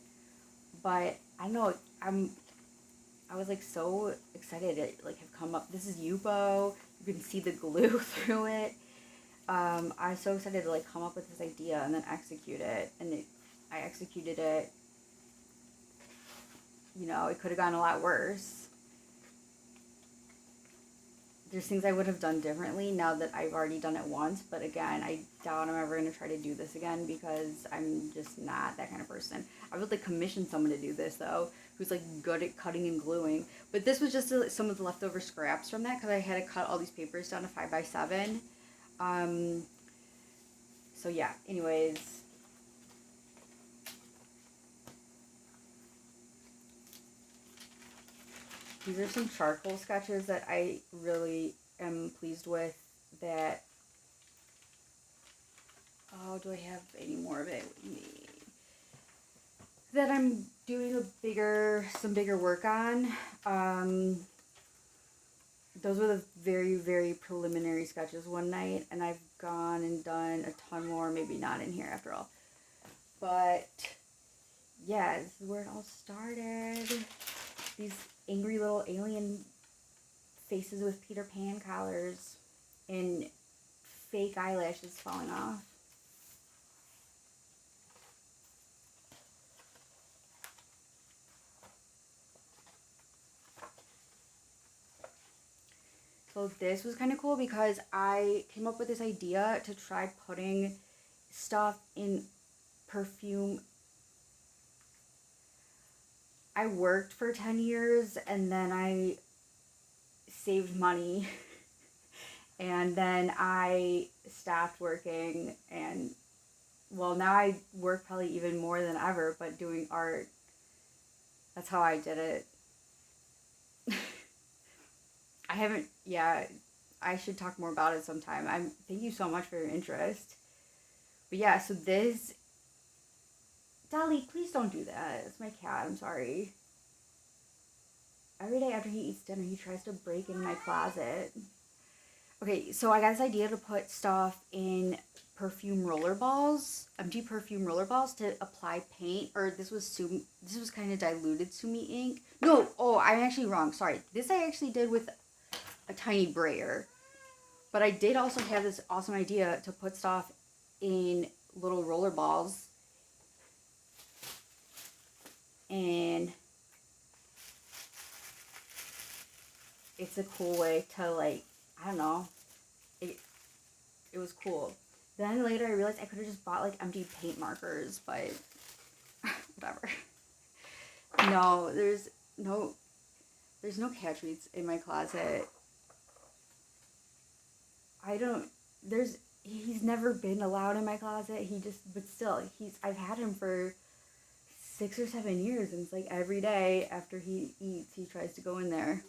But I don't know, I was like so excited to like have come up. This is Yupo. You can see the glue through it. I was so excited to like come up with this idea and then execute it. And I executed it. You know, it could have gone a lot worse. There's things I would have done differently now that I've already done it once. But again, I doubt I'm ever going to try to do this again because I'm just not that kind of person. I would like commission someone to do this though, who's like good at cutting and gluing. But this was just some of the leftover scraps from that because I had to cut all these papers down to 5x7. So yeah, anyways. These are some charcoal sketches that I really am pleased with. that, oh, do I have any more of it with me? That I'm doing some bigger work on. Those were the very, very preliminary sketches one night, and I've gone and done a ton more, maybe not in here after all. But, yeah, this is where it all started. These angry little alien faces with Peter Pan collars and fake eyelashes falling off. So this was kind of cool because I came up with this idea to try putting stuff in perfume. I worked for 10 years and then I saved money and then I stopped working, and well, now I work probably even more than ever, but doing art. That's how I did it. I haven't, yeah, I should talk more about it sometime. Thank you so much for your interest. But yeah, so this, Dolly, please don't do that. It's my cat, I'm sorry. Every day after he eats dinner, he tries to break in my closet. Okay, so I got this idea to put stuff in perfume roller balls, empty perfume roller balls to apply paint, or this was kind of diluted Sumi ink. No, oh, I'm actually wrong, sorry. This I actually did with a tiny brayer. But I did also have this awesome idea to put stuff in little roller balls. And it's a cool way to, like, I don't know. It was cool. Then later I realized I could have just bought like empty paint markers, but whatever. No, there's no cat treats in my closet. He's never been allowed in my closet. But still, I've had him for 6 or 7 years, and it's like every day after he eats, he tries to go in there.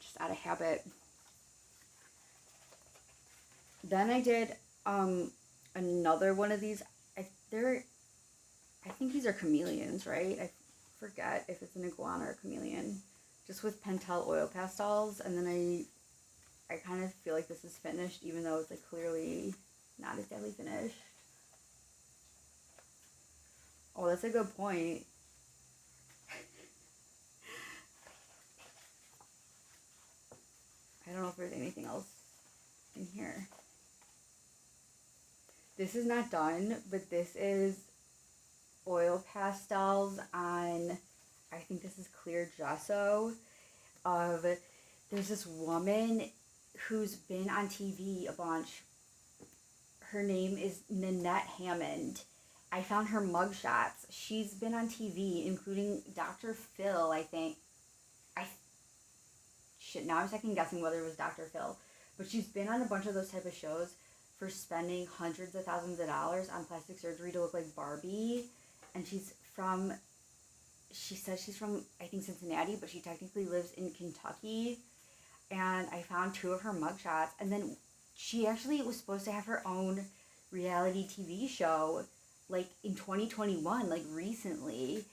Just out of habit. Then I did another one of these. I think these are chameleons, right? I forget if it's an iguana or a chameleon. Just with Pentel oil pastels, and then I kind of feel like this is finished, even though it's like clearly not exactly finished. Oh, that's a good point. I don't know if there's anything else in here. This is not done, but this is oil pastels on, I think this is clear gesso, there's this woman who's been on TV a bunch. Her name is Nanette Hammond. I found her mugshots. She's been on TV, including Dr. Phil, I think. Now I'm second guessing whether it was Dr. Phil. But she's been on a bunch of those type of shows for spending hundreds of thousands of dollars on plastic surgery to look like Barbie. And she says she's from, I think, Cincinnati, but she technically lives in Kentucky. And I found 2 of her mugshots. And then she actually was supposed to have her own reality TV show, like, in 2021, like, recently.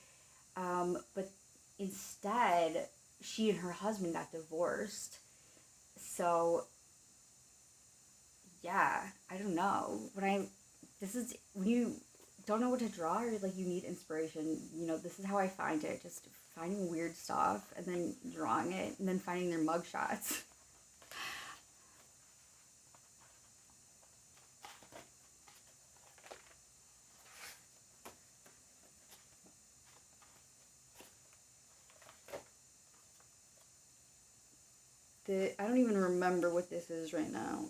But instead, she and her husband got divorced. So, yeah, I don't know. When you don't know what to draw, or like you need inspiration, this is how I find it. Just finding weird stuff and then drawing it and then finding their mugshots. I don't even remember what this is right now,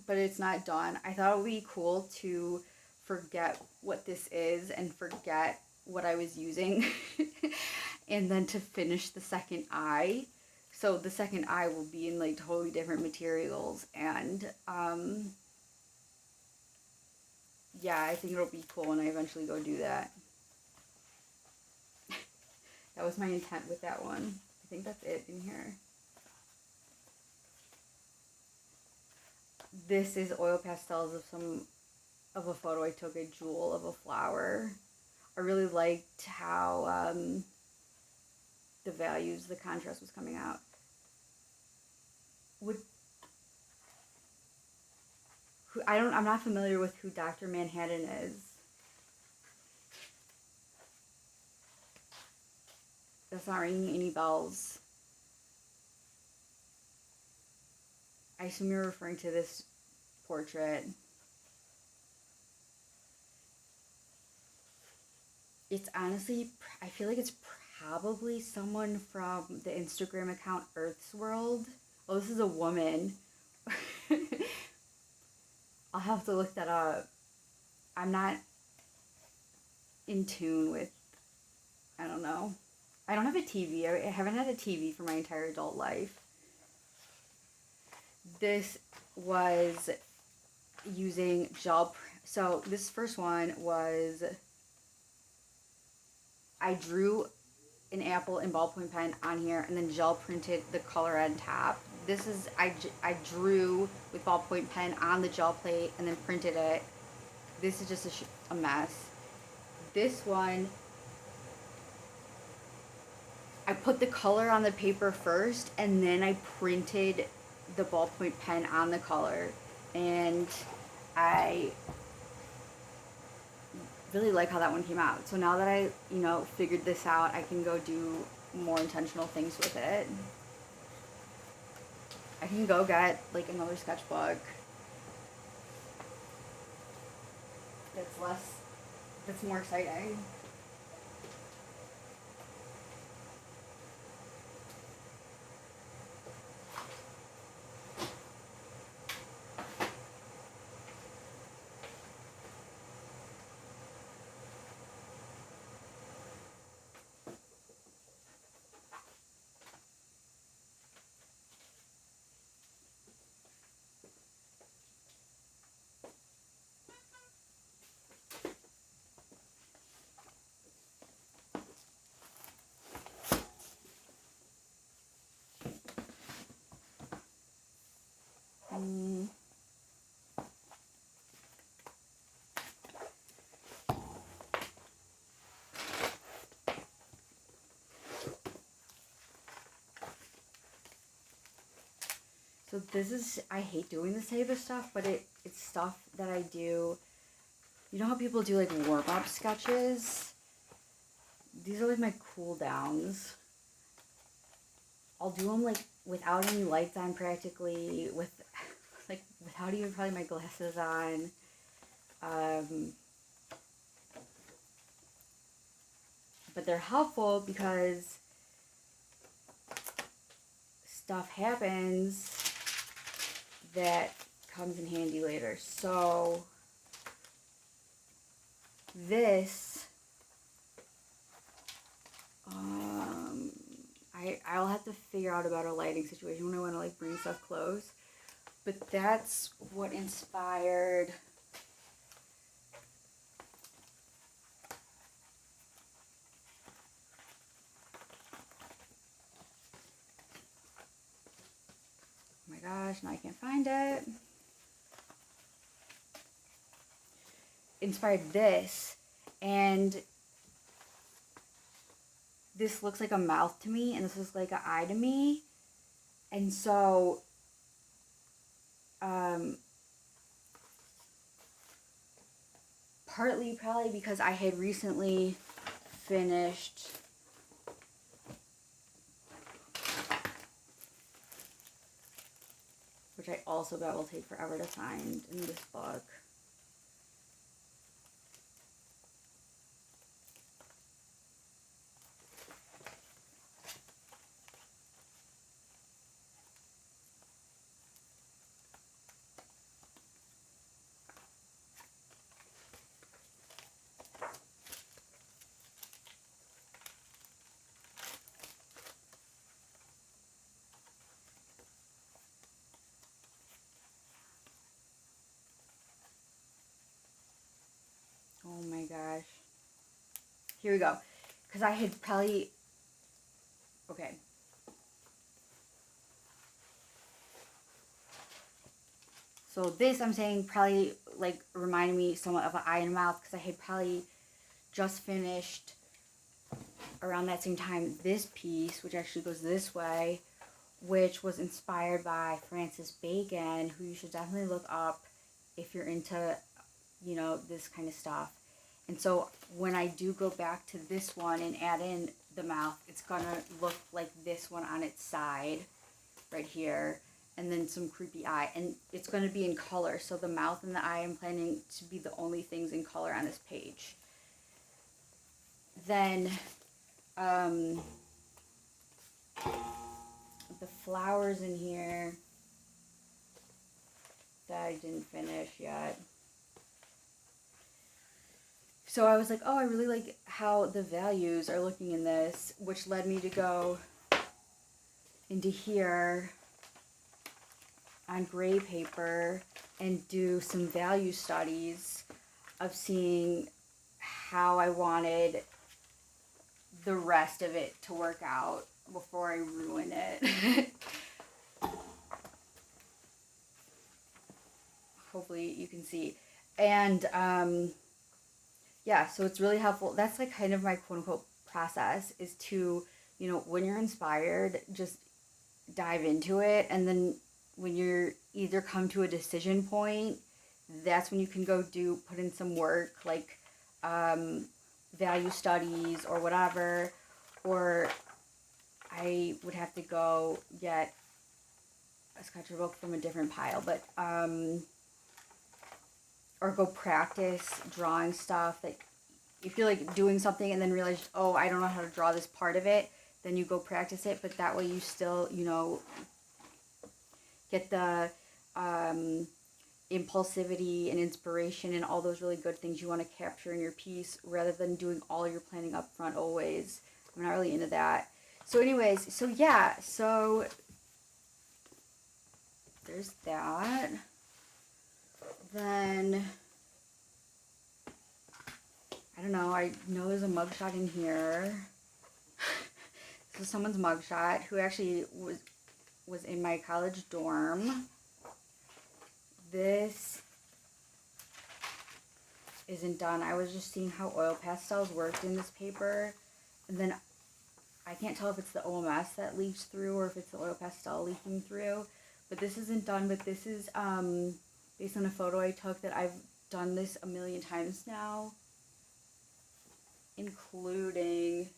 but it's not done. I thought it would be cool to forget what this is and forget what I was using and then to finish the second eye. So the second eye will be in like totally different materials, and yeah, I think it'll be cool when I eventually go do that. That was my intent with that one. I think that's it in here. This is oil pastels of a photo I took, a jewel of a flower. I really liked how the values, the contrast was coming out. I'm not familiar with who Dr. Manhattan is. That's not ringing any bells. I assume you're referring to this portrait. It's honestly, I feel like it's probably someone from the Instagram account Earth's World. Oh, this is a woman. I'll have to look that up. I'm not in tune with, I don't know. I don't have a TV. I haven't had a TV for my entire adult life. This was using gel. So this first one was, I drew an apple and ballpoint pen on here and then gel printed the color on top. This is, I drew with ballpoint pen on the gel plate and then printed it. This is just a mess. This one, I put the color on the paper first and then I printed the ballpoint pen on the color, and I really like how that one came out. So now that I, figured this out, I can go do more intentional things with it. I can go get like another sketchbook that's more exciting. So this is, I hate doing this type of stuff, but it's stuff that I do. You know how people do like warm-up sketches? These are like my cool downs. I'll do them like without any lights on practically, without even probably my glasses on. But they're helpful because stuff happens that comes in handy later. So this, I'll have to figure out about a lighting situation when I want to like bring stuff close. But that's what inspired gosh, now I can't find it. Inspired this, and this looks like a mouth to me, and this looks like an eye to me, and so partly probably because I had recently finished which I also bet will take forever to find in this book. Oh my gosh. Here we go. Because I had probably... Okay. So this, I'm saying, probably like reminded me somewhat of an eye and mouth, because I had probably just finished around that same time this piece, which actually goes this way, which was inspired by Francis Bacon, who you should definitely look up if you're into, you know, this kind of stuff. And so when I do go back to this one and add in the mouth, it's gonna look like this one on its side right here, and then some creepy eye, and it's going to be in color. So the mouth and the eye, I'm planning to be the only things in color on this page. Then the flowers in here that I didn't finish yet. So I was like, oh, I really like how the values are looking in this, which led me to go into here on gray paper and do some value studies of seeing how I wanted the rest of it to work out before I ruin it. Hopefully you can see. And yeah, so it's really helpful. That's like kind of my quote unquote process, is to, you know, when you're inspired, just dive into it, and then when you're either come to a decision point, that's when you can go put in some work, like value studies or whatever, or I would have to go get a sketchbook from a different pile, but or go practice drawing stuff. Like if you're like doing something and then realize, oh, I don't know how to draw this part of it, then you go practice it, but that way you still, you know, get the impulsivity and inspiration and all those really good things you want to capture in your piece, rather than doing all your planning up front always. I'm not really into that. So anyways, so yeah, so there's that. Then, I don't know, I know there's a mugshot in here. This is someone's mugshot who actually was in my college dorm. This isn't done. I was just seeing how oil pastels worked in this paper, and then I can't tell if it's the OMS that leaks through or if it's the oil pastel leaking through, but this isn't done. But this is based on a photo I took that I've done this a million times now, including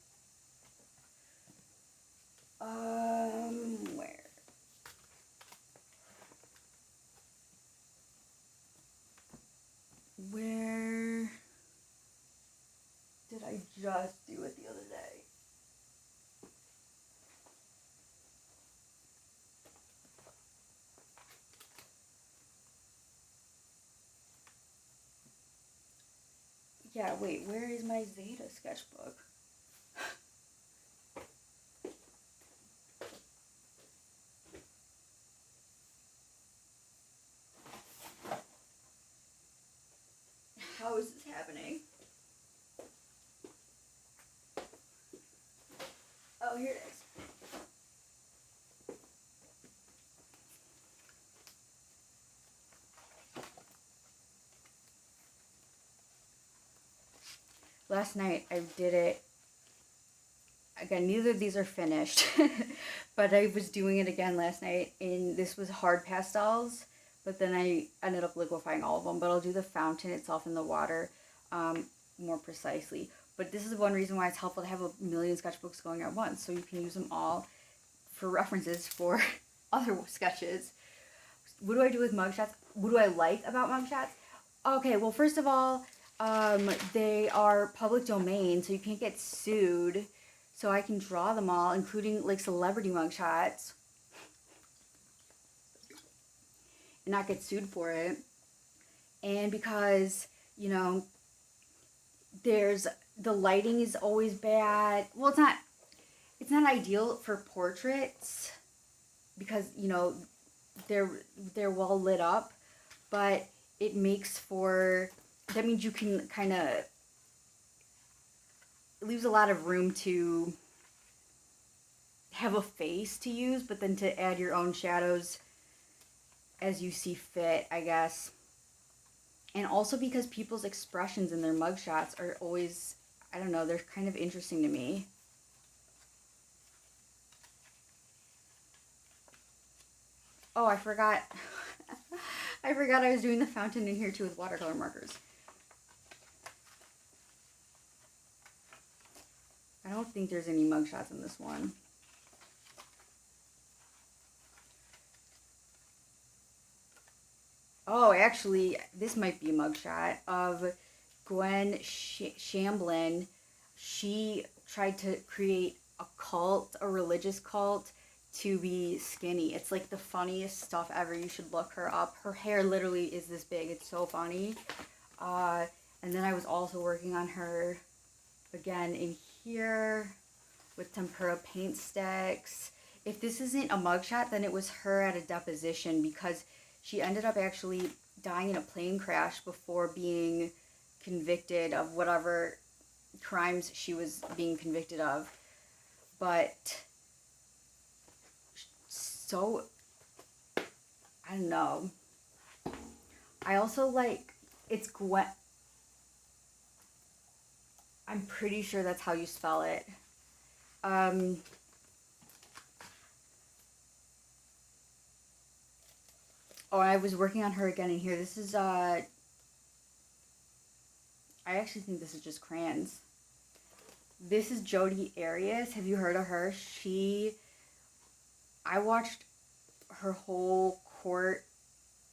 where did I just do it the other day? Yeah, wait, where is my Zeta sketchbook? How is this happening? Oh, here it is. Last night I did it. Again, neither of these are finished, but I was doing it again last night, and this was hard pastels, but then I ended up liquefying all of them, but I'll do the fountain itself in the water more precisely. But this is one reason why it's helpful to have a million sketchbooks going at once, so you can use them all for references for other sketches. What do I do with mugshots? What do I like about mugshots? Okay, well, first of all, they are public domain, so you can't get sued. So I can draw them all, including like celebrity mugshots, and not get sued for it. And because, you know, the lighting is always bad. Well, it's not ideal for portraits because, you know, they're well lit up, but it makes for, that means you can kind of, it leaves a lot of room to have a face to use, but then to add your own shadows as you see fit, I guess. And also because people's expressions in their mugshots are always, I don't know, they're kind of interesting to me. Oh, I forgot. I forgot I was doing the fountain in here too with watercolor markers. I don't think there's any mugshots in this one. Oh, actually, this might be a mugshot of Gwen Shamblin. She tried to create a cult, a religious cult, to be skinny. It's like the funniest stuff ever. You should look her up. Her hair literally is this big. It's so funny. And then I was also working on her again in here with tempera paint sticks. If this isn't a mugshot, then it was her at a deposition, because she ended up actually dying in a plane crash before being convicted of whatever crimes she was being convicted of. But, so, I don't know. I also like, it's Gwen. I'm pretty sure that's how you spell it. Oh, I was working on her again in here. This is, I actually think this is just crayons. This is Jodi Arias. Have you heard of her? I watched her whole court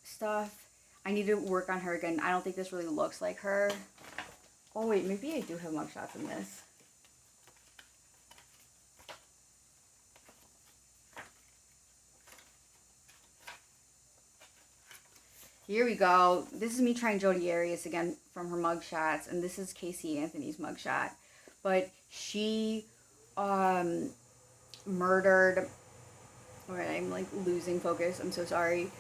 stuff. I need to work on her again. I don't think this really looks like her. Oh, wait, maybe I do have mugshots in this. Here we go. This is me trying Jodi Arias again from her mugshots, and this is Casey Anthony's mugshot. But she murdered. Alright, I'm like losing focus. I'm so sorry.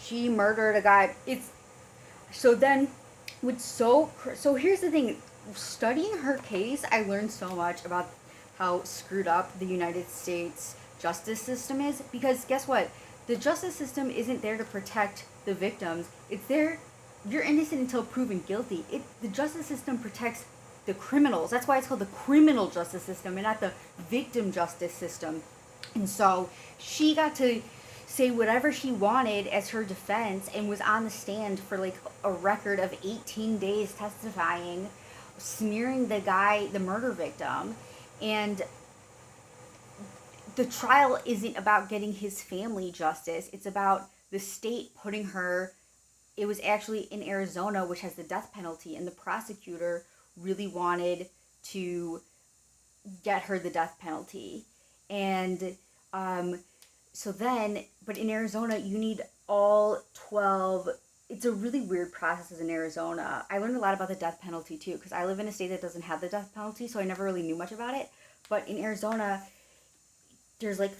She murdered a guy. So here's the thing. Studying her case, I learned so much about how screwed up the United States justice system is, because guess what? The justice system isn't there to protect the victims. It's there, you're innocent until proven guilty. The justice system protects the criminals. That's why it's called the criminal justice system and not the victim justice system. And so she got to say whatever she wanted as her defense and was on the stand for like a record of 18 days testifying, smearing the murder victim. And the trial isn't about getting his family justice. It's about the state putting her, it was actually in Arizona, which has the death penalty, and the prosecutor really wanted to get her the death penalty. And but in Arizona, you need all 12. It's a really weird process in Arizona. I learned a lot about the death penalty too, because I live in a state that doesn't have the death penalty, so I never really knew much about it. But in Arizona, there's like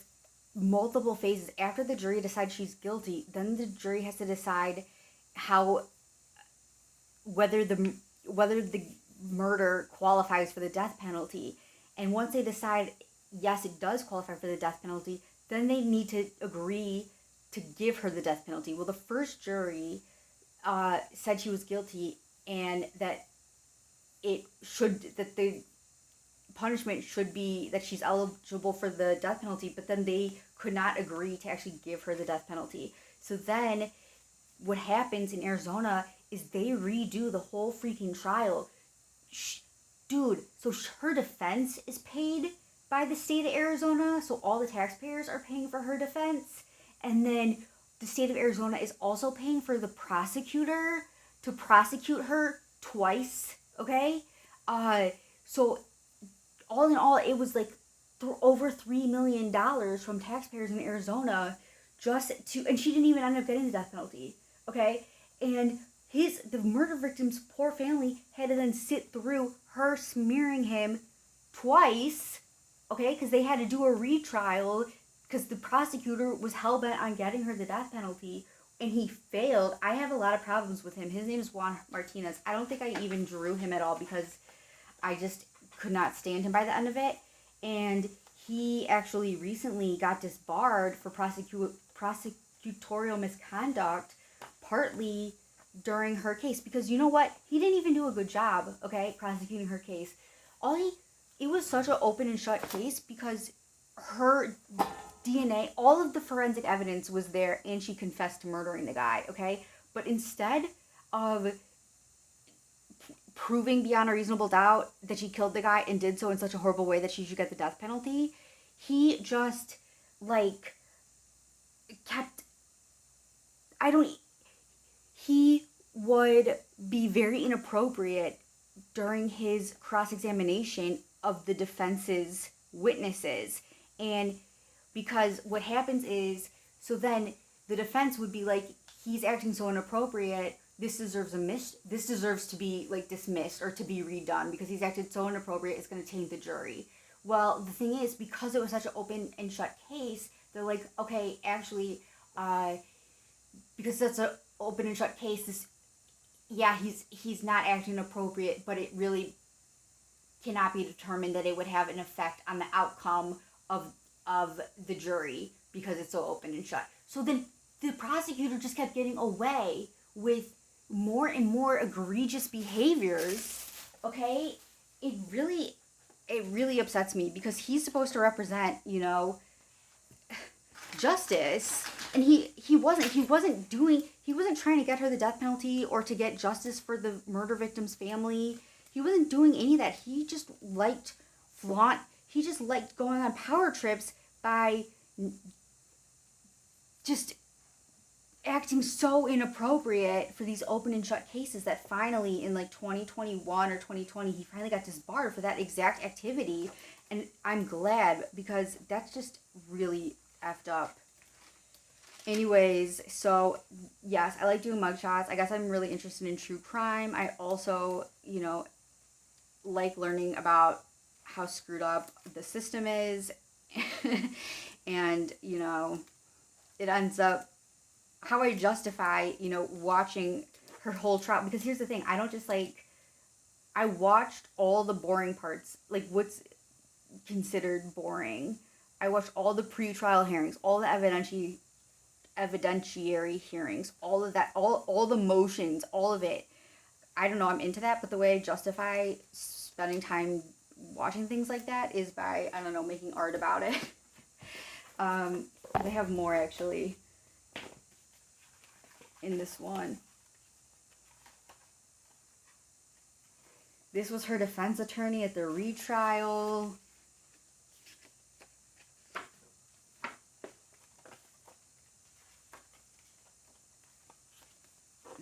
multiple phases. After the jury decides she's guilty, then the jury has to decide whether the murder qualifies for the death penalty. And once they decide, yes, it does qualify for the death penalty, then they need to agree to give her the death penalty. Well, the first jury said she was guilty and that the punishment should be that she's eligible for the death penalty, but then they could not agree to actually give her the death penalty. So then what happens in Arizona is they redo the whole freaking trial. Dude, so her defense is paid by the state of Arizona, so all the taxpayers are paying for her defense, and then the state of Arizona is also paying for the prosecutor to prosecute her twice, okay? So all in all, it was like over $3 million from taxpayers in Arizona and she didn't even end up getting the death penalty, okay? And the murder victim's poor family had to then sit through her smearing him twice, okay? Because they had to do a retrial because the prosecutor was hell-bent on getting her the death penalty, and he failed. I have a lot of problems with him. His name is Juan Martinez. I don't think I even drew him at all because I just could not stand him by the end of it. And he actually recently got disbarred for prosecutorial misconduct, partly during her case. Because you know what? He didn't even do a good job, okay, prosecuting her case. It was such an open and shut case because her DNA, all of the forensic evidence was there, and she confessed to murdering the guy, okay? But instead of proving beyond a reasonable doubt that she killed the guy and did so in such a horrible way that she should get the death penalty, he just, like, he would be very inappropriate during his cross-examination of the defense's witnesses. And because what happens is, so then the defense would be like, he's acting so inappropriate, this deserves to be, like, dismissed or to be redone because he's acted so inappropriate, it's going to taint the jury. Well, the thing is, because it was such an open and shut case, they're like, okay, actually, because that's an open and shut case, he's not acting appropriate, but it really cannot be determined that it would have an effect on the outcome of the jury because it's so open and shut. So then the prosecutor just kept getting away with more and more egregious behaviors, okay? It really upsets me because he's supposed to represent, justice, and he wasn't trying to get her the death penalty or to get justice for the murder victim's family. He wasn't doing any of that. He just liked going on power trips by just acting so inappropriate for these open and shut cases that finally in like 2021 or 2020 he finally got disbarred for that exact activity. And I'm glad because that's just really effed up. Anyways, so yes, I like doing mugshots. I guess I'm really interested in true crime. I also, like learning about how screwed up the system is. And, it ends up how I justify, watching her whole trial. Because here's the thing, I don't just I watched all the boring parts, like what's considered boring. I watched all the pre-trial hearings, all the evidentiary hearings, all of that, all the motions, all of it. I don't know, I'm into that, but the way I justify spending time watching things like that is by, I don't know, making art about it. They have more actually in this one. This was her defense attorney at the retrial.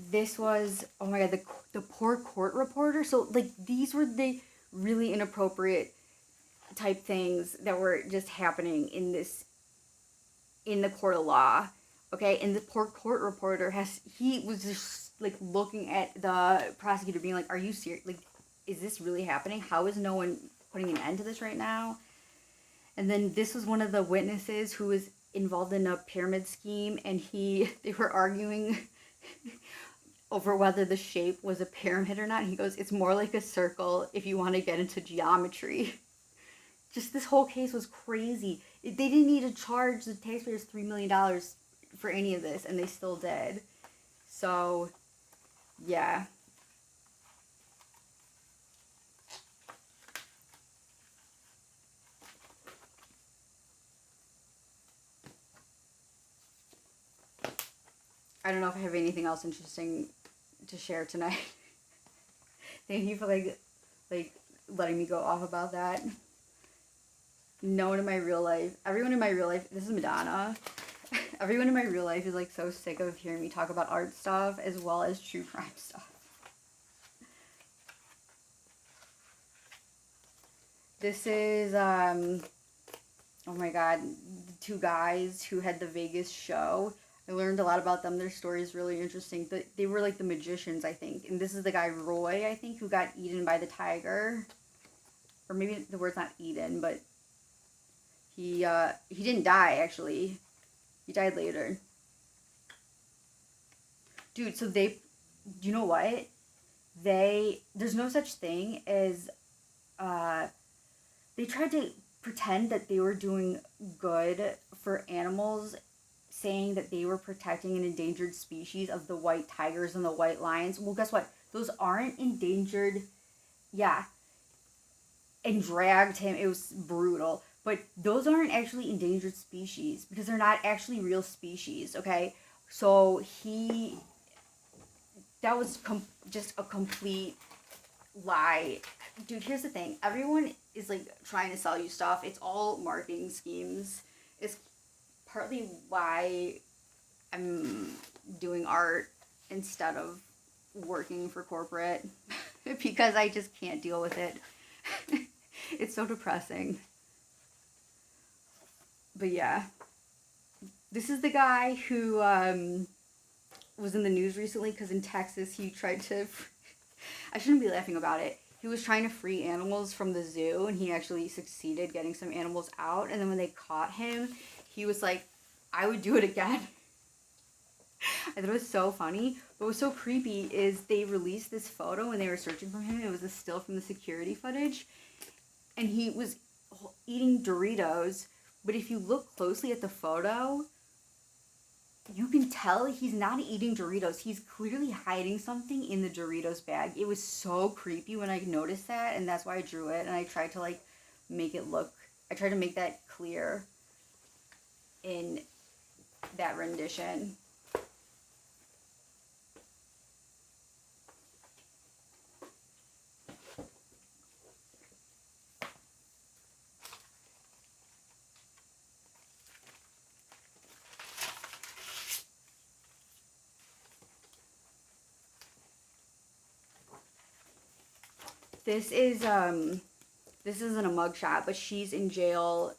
This was, oh my god, the poor court reporter. So, these were the really inappropriate type things that were just happening in the court of law. Okay, and the poor court reporter he was just, looking at the prosecutor being like, are you serious? Is this really happening? How is no one putting an end to this right now? And then this was one of the witnesses who was involved in a pyramid scheme, and they were arguing over whether the shape was a pyramid or not. And he goes, it's more like a circle if you want to get into geometry. Just this whole case was crazy. They didn't need to charge the taxpayers $3 million for any of this, and they still did. So, yeah. I don't know if I have anything else interesting to share tonight. Thank you for letting me go off about that. Everyone in my real life, this is Madonna. Everyone in my real life is so sick of hearing me talk about art stuff as well as true crime stuff. This is, oh my god, the two guys who had the Vegas show. I learned a lot about them. Their story is really interesting. They were the magicians, I think. And this is the guy, Roy, I think, who got eaten by the tiger. Or maybe the word's not eaten, but he didn't die, actually. He died later. Dude, so they, you know what? There's no such thing as, they tried to pretend that they were doing good for animals, saying that they were protecting an endangered species of the white tigers and the white lions. Well, guess what? Those aren't endangered. Yeah. And dragged him. It was brutal. But those aren't actually endangered species because they're not actually real species, okay? So that was just a complete lie. Dude, here's the thing. Everyone is like trying to sell you stuff. It's all marketing schemes. It's partly why I'm doing art instead of working for corporate because I just can't deal with it. It's so depressing. But yeah, this is the guy who was in the news recently because in Texas he tried to, I shouldn't be laughing about it. He was trying to free animals from the zoo and he actually succeeded getting some animals out. And then when they caught him, he was like, I would do it again. I thought it was so funny. What was so creepy is they released this photo when they were searching for him. It was a still from the security footage. And he was eating Doritos. But if you look closely at the photo, you can tell he's not eating Doritos. He's clearly hiding something in the Doritos bag. It was so creepy when I noticed that, and that's why I drew it. And I tried to, like, make it look... I tried to make that clear in that rendition. This isn't a mugshot, but she's in jail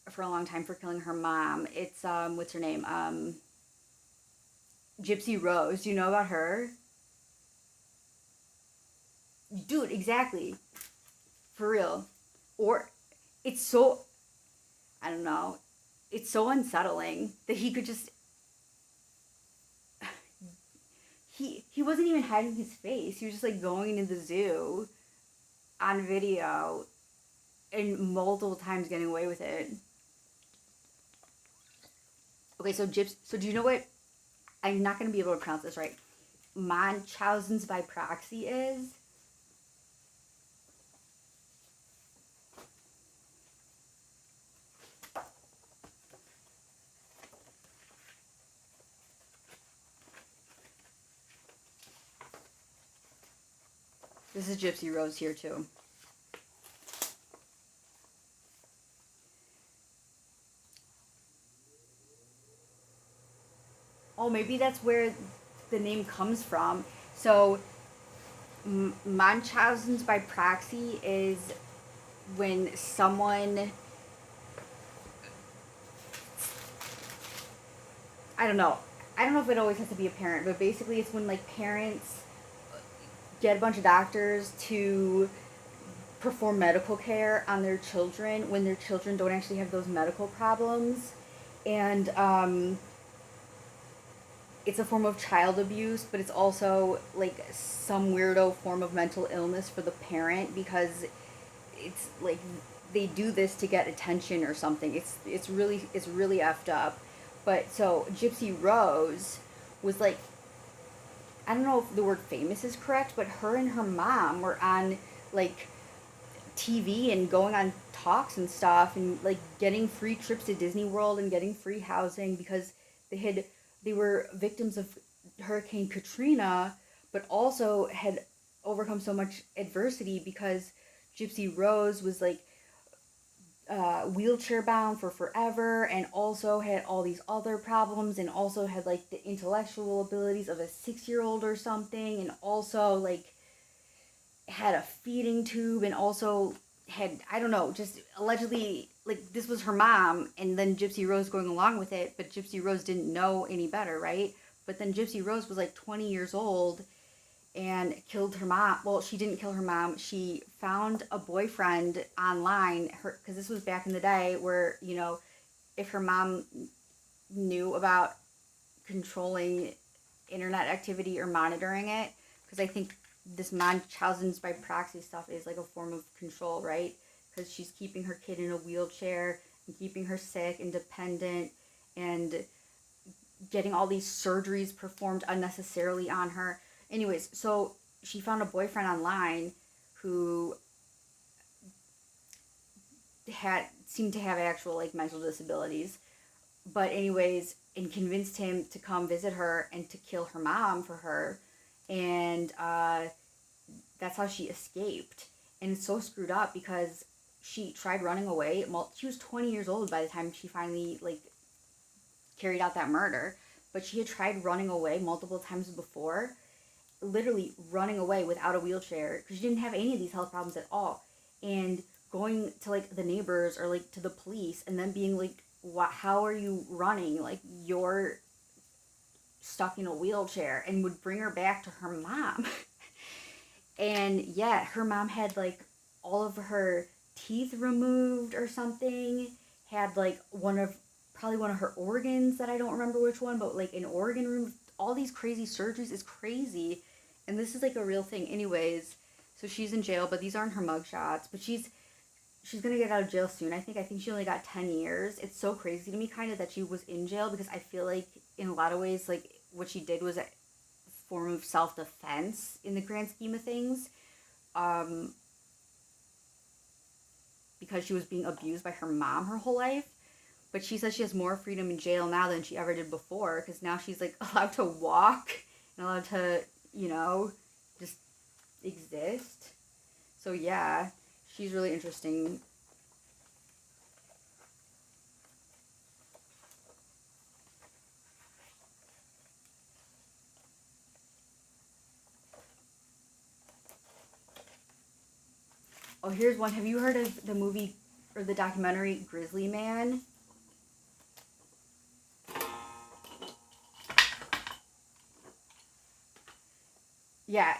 for a long time for killing her mom. It's, what's her name? Gypsy Rose. Do you know about her? Dude, exactly. For real. Or, it's so, I don't know. It's so unsettling that he could just, he wasn't even hiding his face. He was just, like, going into the zoo on video and multiple times getting away with it. Okay, so do you know what? I'm not going to be able to pronounce this right. Munchausen's by proxy is? This is Gypsy Rose here too. Oh, maybe that's where the name comes from. So, Munchausen's by proxy is when someone... I don't know. I don't know if it always has to be a parent, but basically it's when, like, parents get a bunch of doctors to perform medical care on their children when their children don't actually have those medical problems. And, it's a form of child abuse, but it's also, like, some weirdo form of mental illness for the parent because it's, like, they do this to get attention or something. It's really effed up. But, so, Gypsy Rose was, like, I don't know if the word famous is correct, but her and her mom were on, like, TV and going on talks and stuff and, like, getting free trips to Disney World and getting free housing because they were victims of Hurricane Katrina, but also had overcome so much adversity because Gypsy Rose was, like, wheelchair bound for forever and also had all these other problems and also had, like, the intellectual abilities of a 6-year-old or something and also, like, had a feeding tube and also had, I don't know, just allegedly, like, this was her mom and then Gypsy Rose going along with it, but Gypsy Rose didn't know any better, right? But then Gypsy Rose was, like, 20 years old and killed her mom. Well, she didn't kill her mom. She found a boyfriend online, because this was back in the day where, you know, if her mom knew about controlling internet activity or monitoring it, because I think this Munchausen's by proxy stuff is like a form of control, right? Because she's keeping her kid in a wheelchair and keeping her sick and dependent and getting all these surgeries performed unnecessarily on her. Anyways, so she found a boyfriend online who seemed to have actual like mental disabilities, but anyways, and convinced him to come visit her and to kill her mom for her, and that's how she escaped. And it's so screwed up because she tried running away. She was 20 years old by the time she finally like carried out that murder, but she had tried running away multiple times before, literally running away without a wheelchair because she didn't have any of these health problems at all, and going to like the neighbors or like to the police and then being like, how are you running? Like, you're stuck in a wheelchair, and would bring her back to her mom. And yeah, her mom had like all of her teeth removed or something, had like probably one of her organs that I don't remember which one, but like an organ removed. All these crazy surgeries is crazy. And this is like a real thing. Anyways, so she's in jail, but these aren't her mugshots. But she's gonna get out of jail soon. I think she only got 10 years. It's so crazy to me kind of that she was in jail, because I feel like in a lot of ways, like, what she did was a form of self-defense in the grand scheme of things. Because she was being abused by her mom her whole life. But she says she has more freedom in jail now than she ever did before, because now she's like allowed to walk and allowed to, you know, just exist. So yeah, she's really interesting. Oh, here's one. Have you heard of the movie or the documentary Grizzly Man? Yeah.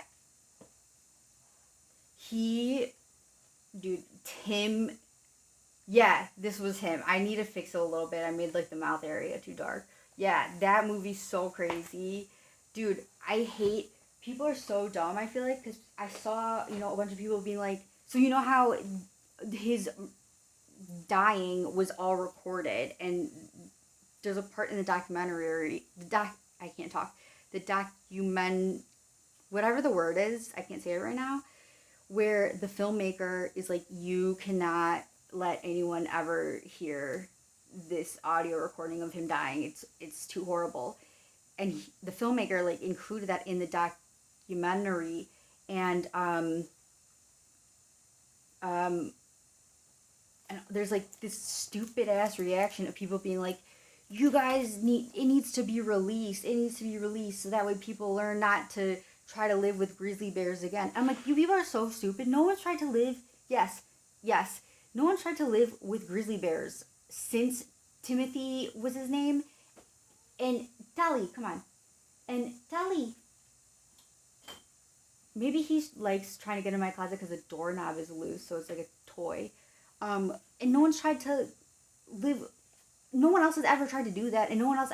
Dude, Tim, yeah, this was him. I need to fix it a little bit. I made, like, the mouth area too dark. Yeah, that movie's so crazy. Dude, people are so dumb, I feel like, because I saw, you know, a bunch of people being like, so you know how his dying was all recorded, and there's a part in the documentary, I can't talk, whatever the word is, I can't say it right now, where the filmmaker is like, you cannot let anyone ever hear this audio recording of him dying. It's too horrible. And the filmmaker like included that in the documentary, and there's like this stupid ass reaction of people being like, you guys it needs to be released. It needs to be released so that way people learn not to try to live with grizzly bears again. I'm like, you people are so stupid. No one's tried to live, yes, no one's tried to live with grizzly bears since Timothy was his name. And Telly, come on. And Telly, maybe he likes trying to get in my closet because the doorknob is loose, so it's like a toy. And no one's tried to live, no one else has ever tried to do that, and no one else,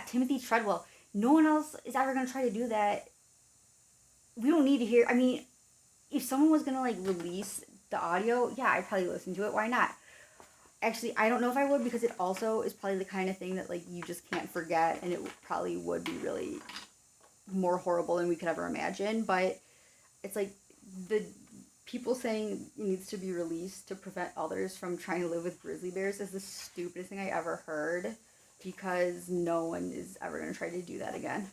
Timothy Treadwell, no one else is ever going to try to do that. We don't need to hear, I mean, if someone was going to, like, release the audio, yeah, I'd probably listen to it. Why not? Actually, I don't know if I would, because it also is probably the kind of thing that, like, you just can't forget, and it probably would be really more horrible than we could ever imagine. But it's like, the people saying it needs to be released to prevent others from trying to live with grizzly bears is the stupidest thing I ever heard, because no one is ever going to try to do that again.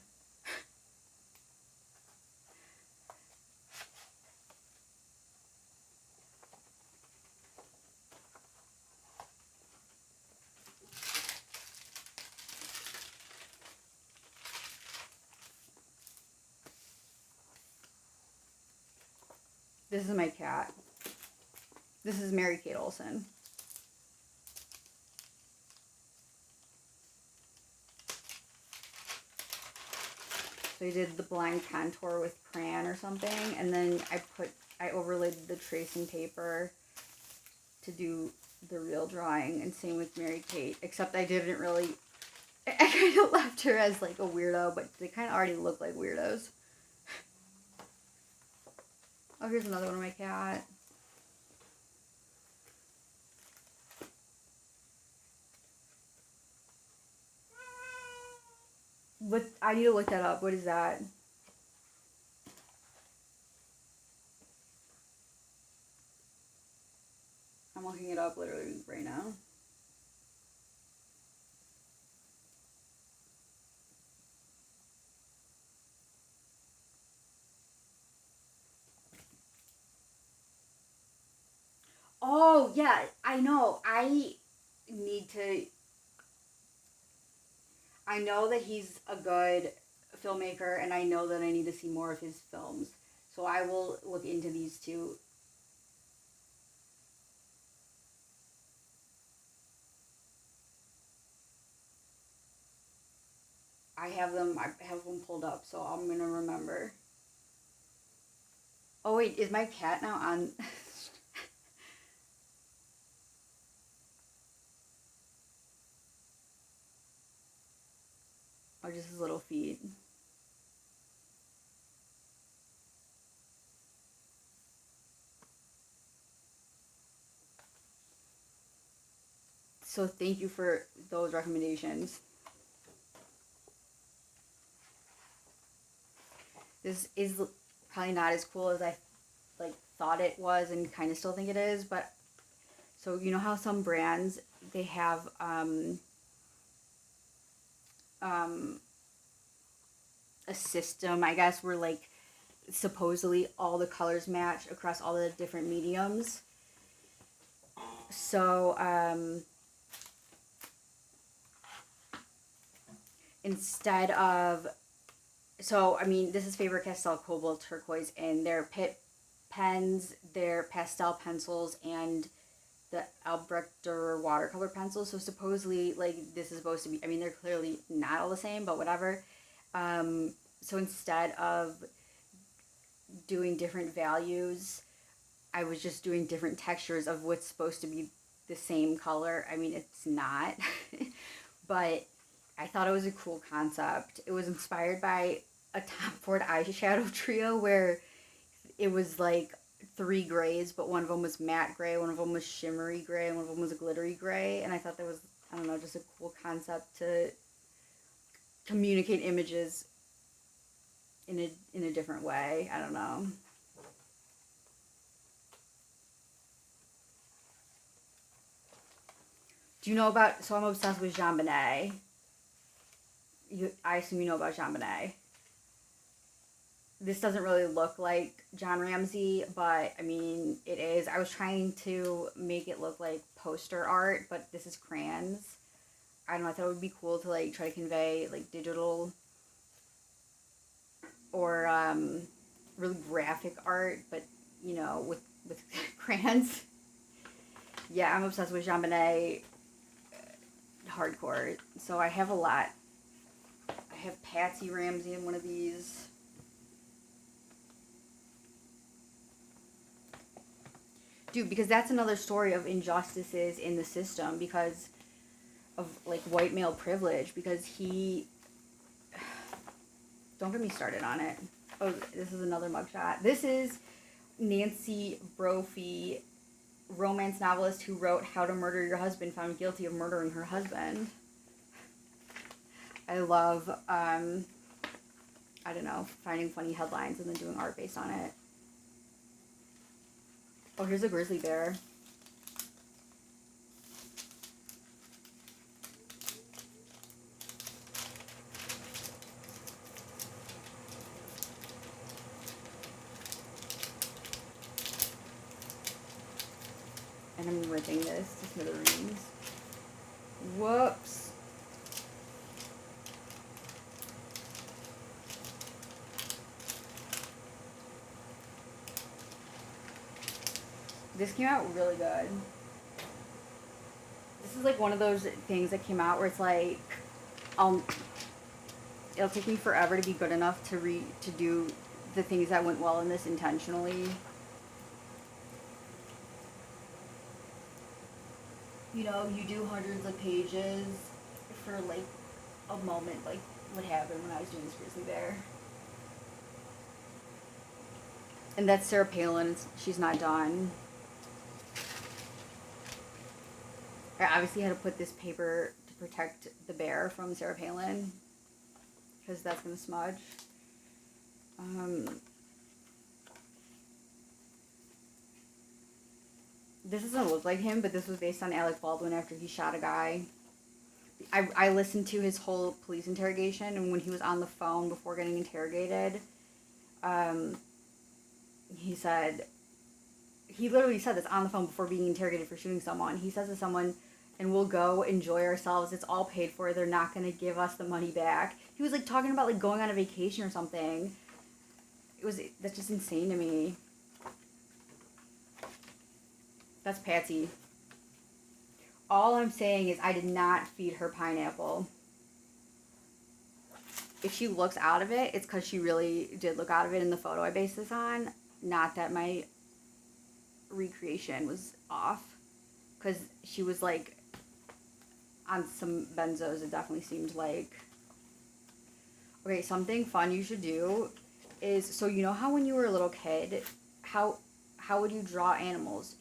This is my cat. This is Mary Kate Olsen. So I did the blind contour with crayon or something, and then I overlaid the tracing paper to do the real drawing, and same with Mary Kate, except I didn't really I kind of left her as like a weirdo, but they kind of already look like weirdos. Oh, here's another one of my cat. What? I need to look that up. What is that? I'm looking it up literally right now. Oh, yeah, I know. I know that he's a good filmmaker, and I know that I need to see more of his films. So I will look into these two. I have them pulled up, so I'm gonna remember. Oh wait, is my cat now on? Or just his little feet? So thank you for those recommendations. This is probably not as cool as I thought it was, and kind of still think it is, but so you know how some brands, they have a system, I guess, where like supposedly all the colors match across all the different mediums. So instead of, so I mean, this is Faber-Castell Cobalt Turquoise, and their Pitt pens, their pastel pencils, and the Albrechter watercolor pencils. So supposedly, like, this is supposed to be, I mean, they're clearly not all the same, but whatever. So instead of doing different values, I was just doing different textures of what's supposed to be the same color. I mean, it's not, but I thought it was a cool concept. It was inspired by a Tom Ford eyeshadow trio where it was like 3 grays, but one of them was matte gray, one of them was shimmery gray, and one of them was a glittery gray. And I thought that was, I don't know, just a cool concept to communicate images in a different way. I don't know. Do you know about, so I'm obsessed with Jean Bonnet. I assume you know about Jean Bonnet. This doesn't really look like John Ramsey, but I mean, it is. I was trying to make it look like poster art, but this is crayons. I don't know, I thought it would be cool to like try to convey like digital or really graphic art, but you know, with crayons. Yeah, I'm obsessed with Jean Bonnet hardcore. So I have a lot. I have Patsy Ramsey in one of these. Dude, because that's another story of injustices in the system because of like white male privilege, because he, don't get me started on it. Oh, this is another mugshot. This is Nancy Brophy, romance novelist who wrote How to Murder Your Husband, found guilty of murdering her husband. I love, I don't know, finding funny headlines and then doing art based on it. Oh, here's a grizzly bear. And I'm ripping this to smithereens. Whoops. This came out really good. This is like one of those things that came out where it's like, it'll take me forever to be good enough to do the things that went well in this intentionally. You know, you do hundreds of pages for like a moment, like, what happened when I was doing this grizzly bear. And that's Sarah Palin. She's not done. I obviously had to put this paper to protect the bear from Sarah Palin, because that's going to smudge. This doesn't look like him, but this was based on Alec Baldwin after he shot a guy. I listened to his whole police interrogation, and when he was on the phone before getting interrogated, he said, he literally said this on the phone before being interrogated for shooting someone. He says to someone, and we'll go enjoy ourselves. It's all paid for. They're not going to give us the money back. He was like talking about like going on a vacation or something. That's just insane to me. That's Patsy. All I'm saying is I did not feed her pineapple. If she looks out of it, it's because she really did look out of it in the photo I based this on. Not that my recreation was off. Because she was like on some benzos, it definitely seemed like. Okay, something fun you should do is, so you know how when you were a little kid, how would you draw animals?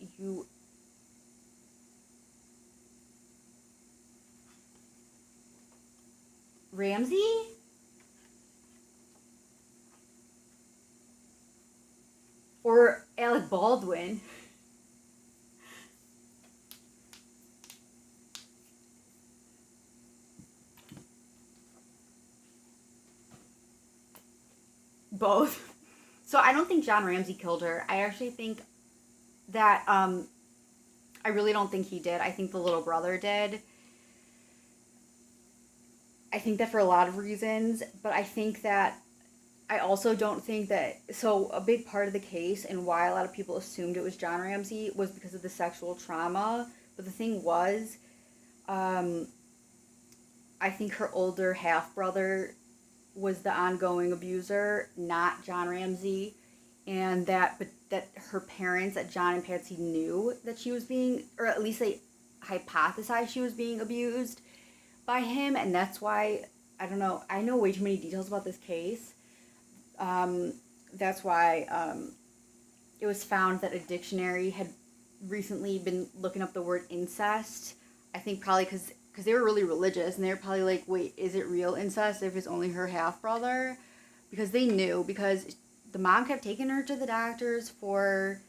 Ramsey? Or Alec Baldwin? Both. So I don't think John Ramsey killed her. I actually think that, I really don't think he did. I think the little brother did. I think that for a lot of reasons, but I think that I also don't think that, so a big part of the case and why a lot of people assumed it was John Ramsey was because of the sexual trauma. But the thing was, I think her older half-brother was the ongoing abuser, not John Ramsey. And that her parents, that John and Patsy, knew that she was being, or at least they hypothesized she was being abused by him. And that's why, I don't know, I know way too many details about this case. That's why it was found that a dictionary had recently been looking up the word incest. I think probably because they were really religious, and they were probably like, wait, is it real incest if it's only her half-brother? Because they knew, because the mom kept taking her to the doctors for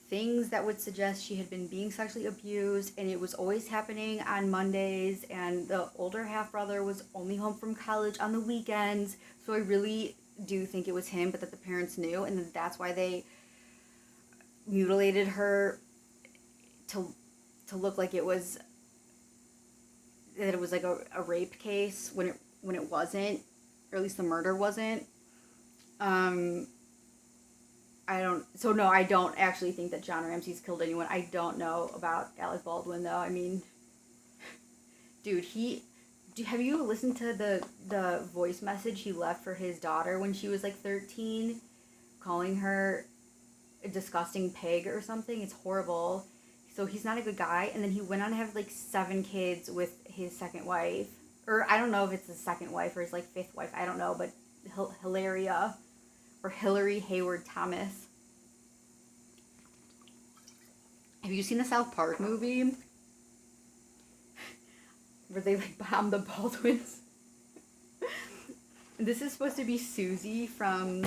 things that would suggest she had been being sexually abused, and it was always happening on Mondays, and the older half-brother was only home from college on the weekends. So I really do think it was him, but that the parents knew, and that's why they mutilated her to look like it was like a rape case when it wasn't, or at least the murder wasn't. I don't actually think that John Ramsey's killed anyone. I don't know about Alec Baldwin, though. I mean, dude, have you listened to the voice message he left for his daughter when she was like 13, calling her a disgusting pig or something? It's horrible. So he's not a good guy. And then he went on to have like 7 kids with his second wife, or I don't know if it's his second wife or his like 5th wife. I don't know, but Hilaria or Hillary Hayward Thomas. Have you seen the South Park movie where they like bomb the Baldwins? This is supposed to be Susie from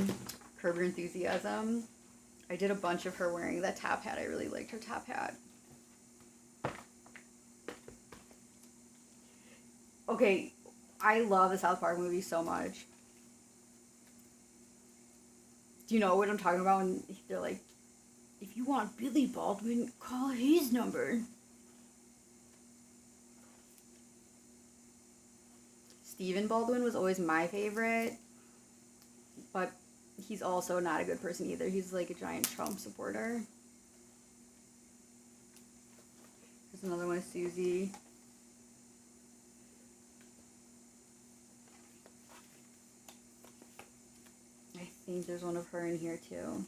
Curb Your Enthusiasm. I did a bunch of her wearing that top hat. I really liked her top hat. Okay, I love the South Park movie so much. Do you know what I'm talking about when they're like, if you want Billy Baldwin, call his number. Stephen Baldwin was always my favorite, but he's also not a good person either. He's like a giant Trump supporter. There's another one of Susie. I think there's one of her in here too.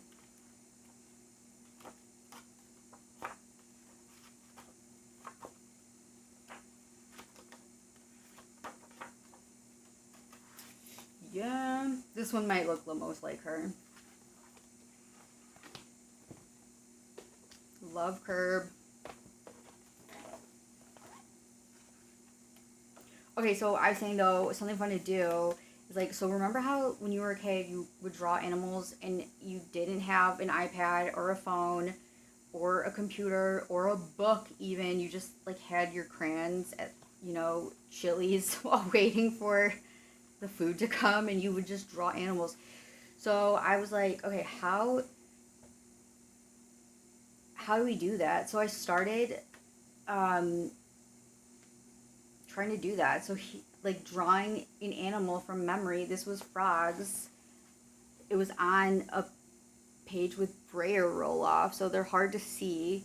Yeah, this one might look the most like her. Love curb. Okay, so I was saying though, something fun to do is like, so remember how when you were a kid you would draw animals and you didn't have an iPad or a phone or a computer or a book even, you just like had your crayons at, you know, Chili's while waiting for the food to come and you would just draw animals. So I was like, okay, how do we do that? So I started trying to do that. So like drawing an animal from memory. This was frogs. It was on a page with braille roll off, so they're hard to see.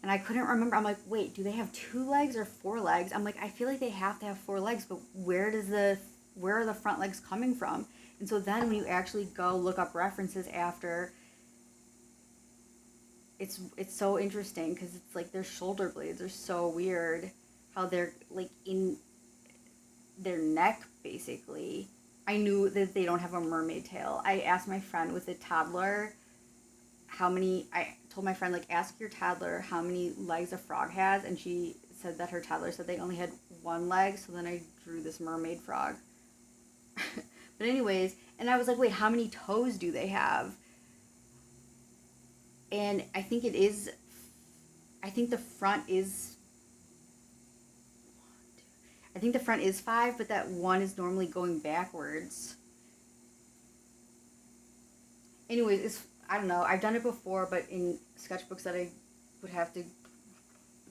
And I couldn't remember. I'm like, wait, do they have 2 legs or 4 legs? I'm like, I feel like they have to have 4 legs, but where are the front legs coming from? And so then when you actually go look up references after, it's so interesting because it's like their shoulder blades are so weird. How they're like in their neck, basically. I knew that they don't have a mermaid tail. I asked my friend with a toddler I told my friend, like, ask your toddler how many legs a frog has, and she said that her toddler said they only had 1 leg, so then I drew this mermaid frog. But anyways, and I was like, wait, how many toes do they have? And I think the front is 5, but that 1 is normally going backwards. Anyways, I don't know. I've done it before, but in sketchbooks that I would have to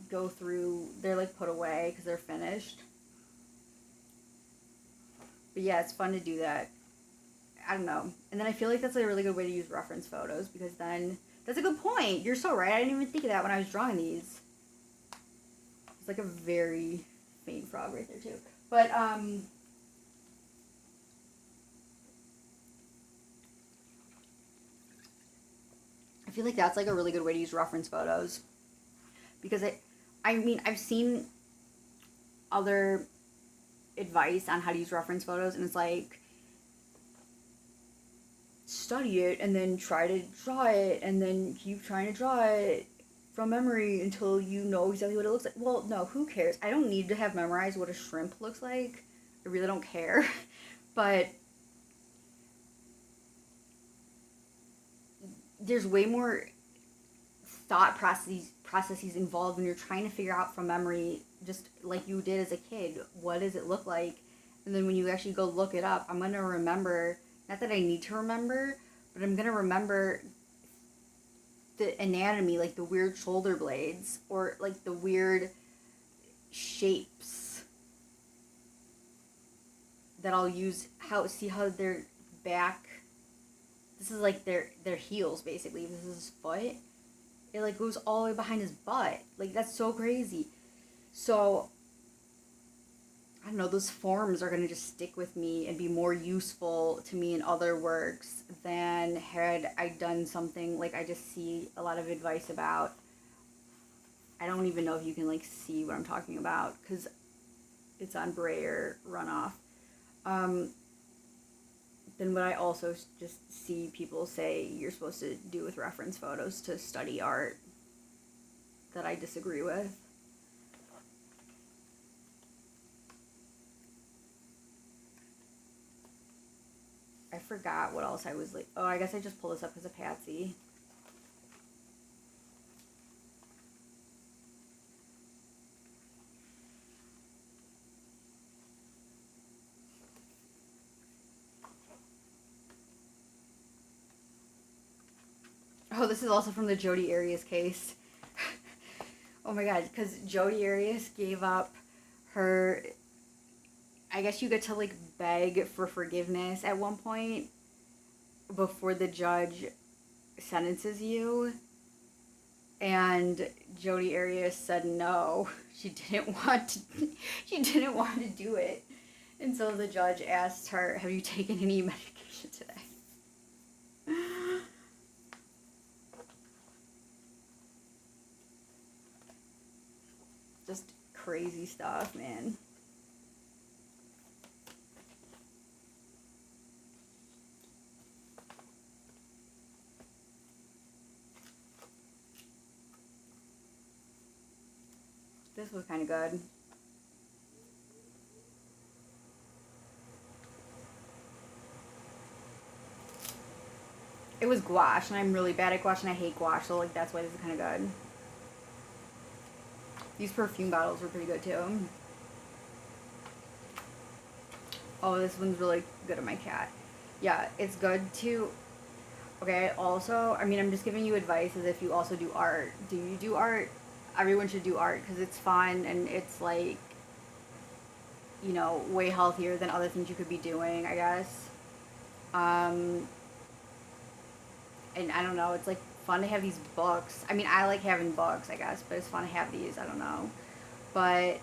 go through, they're like put away because they're finished. But yeah, it's fun to do that. I don't know. And then I feel like that's a really good way to use reference photos because then, that's a good point. You're so right. I didn't even think of that when I was drawing these. It's like a very faint frog right there too. But, I feel like that's like a really good way to use reference photos because I mean, I've seen other advice on how to use reference photos and it's like, study it and then try to draw it and then keep trying to draw it from memory until you know exactly what it looks like. Well, no, who cares? I don't need to have memorized what a shrimp looks like. I really don't care. But there's way more thought processes involved when you're trying to figure out from memory, just like you did as a kid, what does it look like? And then when you actually go look it up, I'm going to remember, not that I need to remember, but I'm going to remember the anatomy, like the weird shoulder blades or like the weird shapes that I'll use, see how their back, this is like their heels basically, this is his foot, it like goes all the way behind his butt, like that's so crazy. So I don't know, those forms are going to just stick with me and be more useful to me in other works than had I done something like I just see a lot of advice about. I don't even know if you can like see what I'm talking about because it's on braille runoff. Then what I also just see people say you're supposed to do with reference photos to study art that I disagree with. I forgot what else I was like. Oh, I guess I just pulled this up because of Patsy. Oh, this is also from the Jodi Arias case. Oh my god, because Jodi Arias gave up her, I guess you get to like beg for forgiveness at one point before the judge sentences you. And Jodi Arias said no. She didn't want to do it. And so the judge asked her, "Have you taken any medication today?" Just crazy stuff, man. this was kind of good. It was gouache, and I'm really bad at gouache, and I hate gouache, so like that's why this is kind of good. These perfume bottles were pretty good too. Oh, this one's really good on my cat. Yeah, it's good to... Okay, also, I mean, I'm just giving you advice as if you also do art. Do you do art? Everyone should do art because it's fun and it's like, you know, way healthier than other things you could be doing, I guess. And I don't know, it's like fun to have these books. I mean, I like having books, I guess, but it's fun to have these, I don't know. But,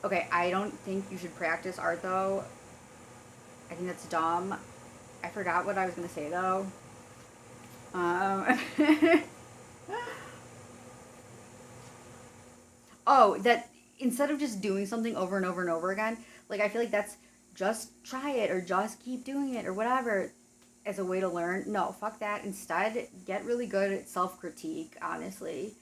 okay, I don't think you should practice art though. I think that's dumb. I forgot what I was going to say though. Oh, that instead of just doing something over and over and over again, like I feel like that's just try it or just keep doing it or whatever as a way to learn. No, fuck that. Instead, get really good at self-critique, honestly.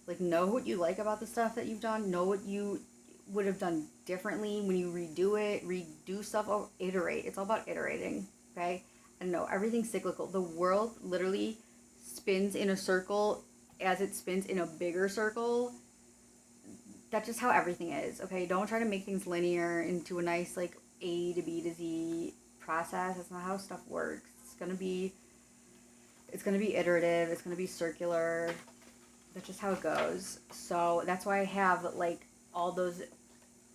Like, know what you like about the stuff that you've done. Know what you would have done differently when you redo it. Redo stuff. Oh, iterate. It's all about iterating, okay? And no, everything's cyclical. The world literally spins in a circle as it spins in a bigger circle. That's just how everything is, okay? Don't try to make things linear into a nice, like, A to B to Z process. That's not how stuff works. It's gonna be iterative. It's gonna be circular. That's just how it goes. So that's why I have like all those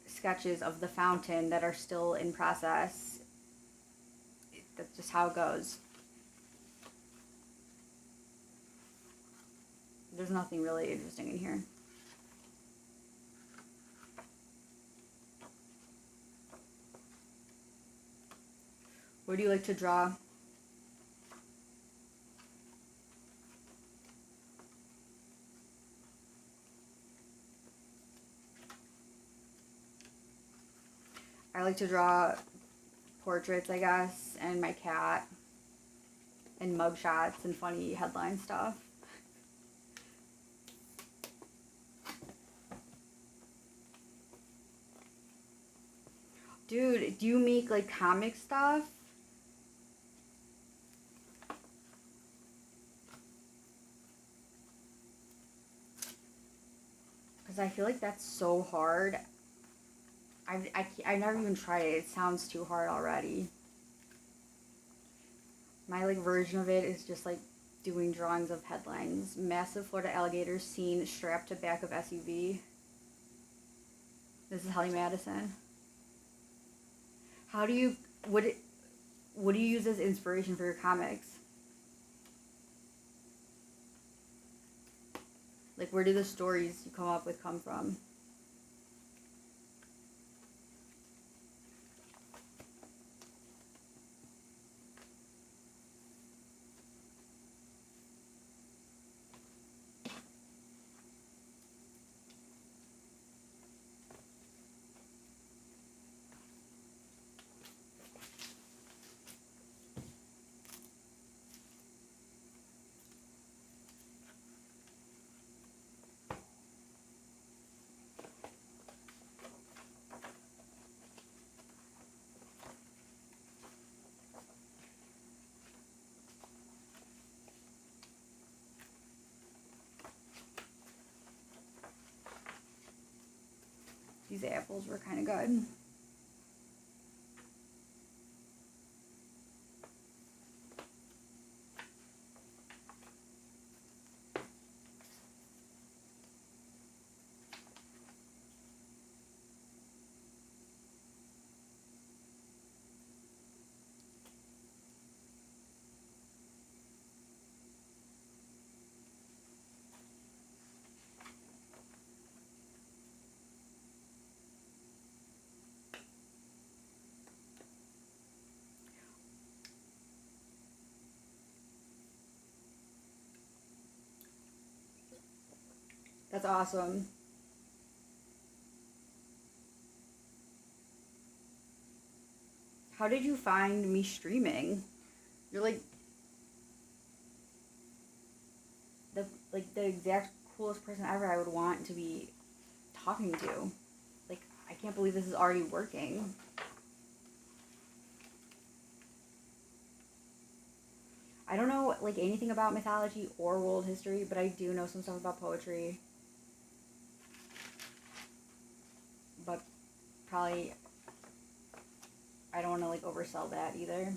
sketches of the fountain that are still in process. That's just how it goes. There's nothing really interesting in here. What do you like to draw? I like to draw portraits, I guess, and my cat, and mugshots and funny headline stuff. Dude, do you make like comic stuff? Because I feel like that's so hard. I never even tried it. It sounds too hard already. My like version of it is just like doing drawings of headlines. Massive Florida alligator seen strapped to back of SUV. This is Helly Madison. How do you what do you use as inspiration for your comics? Like, where do the stories you come up with come from? These apples were kind of good. That's awesome. How did you find me streaming? You're like the exact coolest person ever I would want to be talking to. Like, I can't believe this is already working. I don't know, like, anything about mythology or world history, but I do know some stuff about poetry. But probably, I don't want to, like, oversell that either.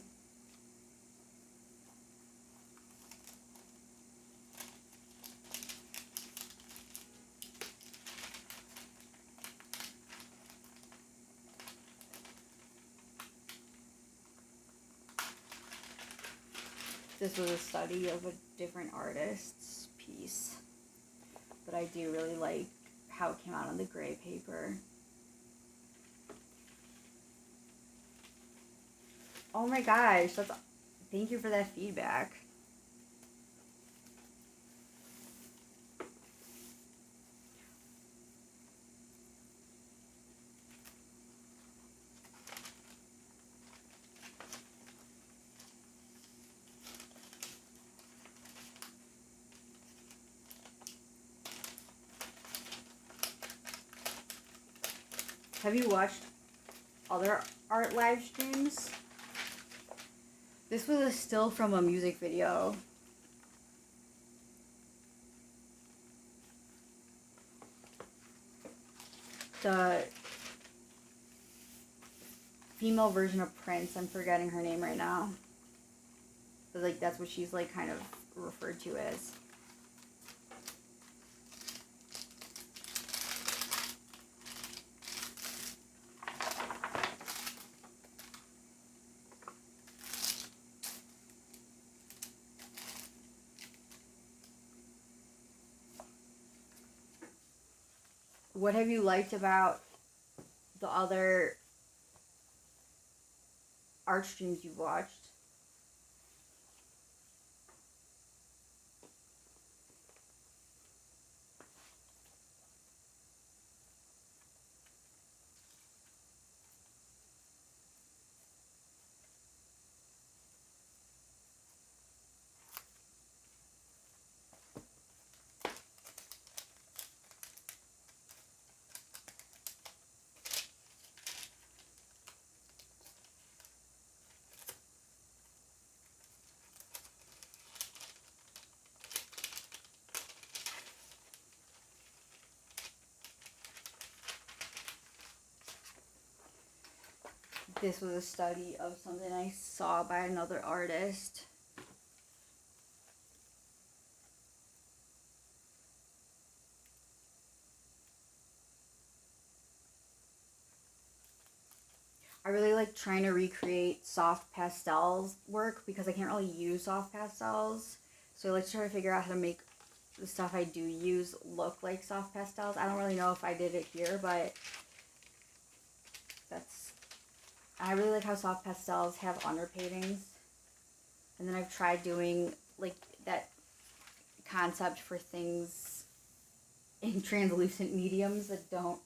This was a study of a different artist's piece. But I do really like how it came out on the gray paper. Oh my gosh, thank you for that feedback. Have you watched other art live streams? This was a still from a music video. The female version of Prince, I'm forgetting her name right now. But like, that's what she's like kind of referred to as. What have you liked about the other art streams you've watched? This was a study of something I saw by another artist. I really like trying to recreate soft pastels work because I can't really use soft pastels. So I like to try to figure out how to make the stuff I do use look like soft pastels. I don't really know if I did it here, but I really like how soft pastels have underpaintings. And then I've tried doing like that concept for things in translucent mediums that don't,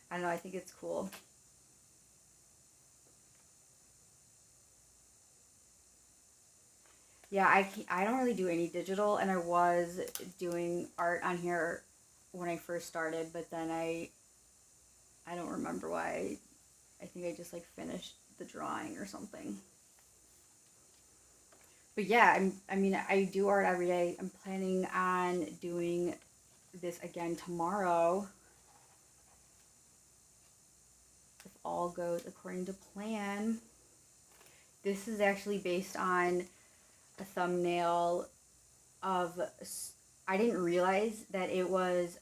I don't know, I think it's cool. Yeah, I don't really do any digital, and I was doing art on here when I first started, but then I don't remember why. I think I just like finished the drawing or something. But yeah, I mean, I do art every day. I'm planning on doing this again tomorrow, if all goes according to plan. This is actually based on a thumbnail of, I didn't realize that it was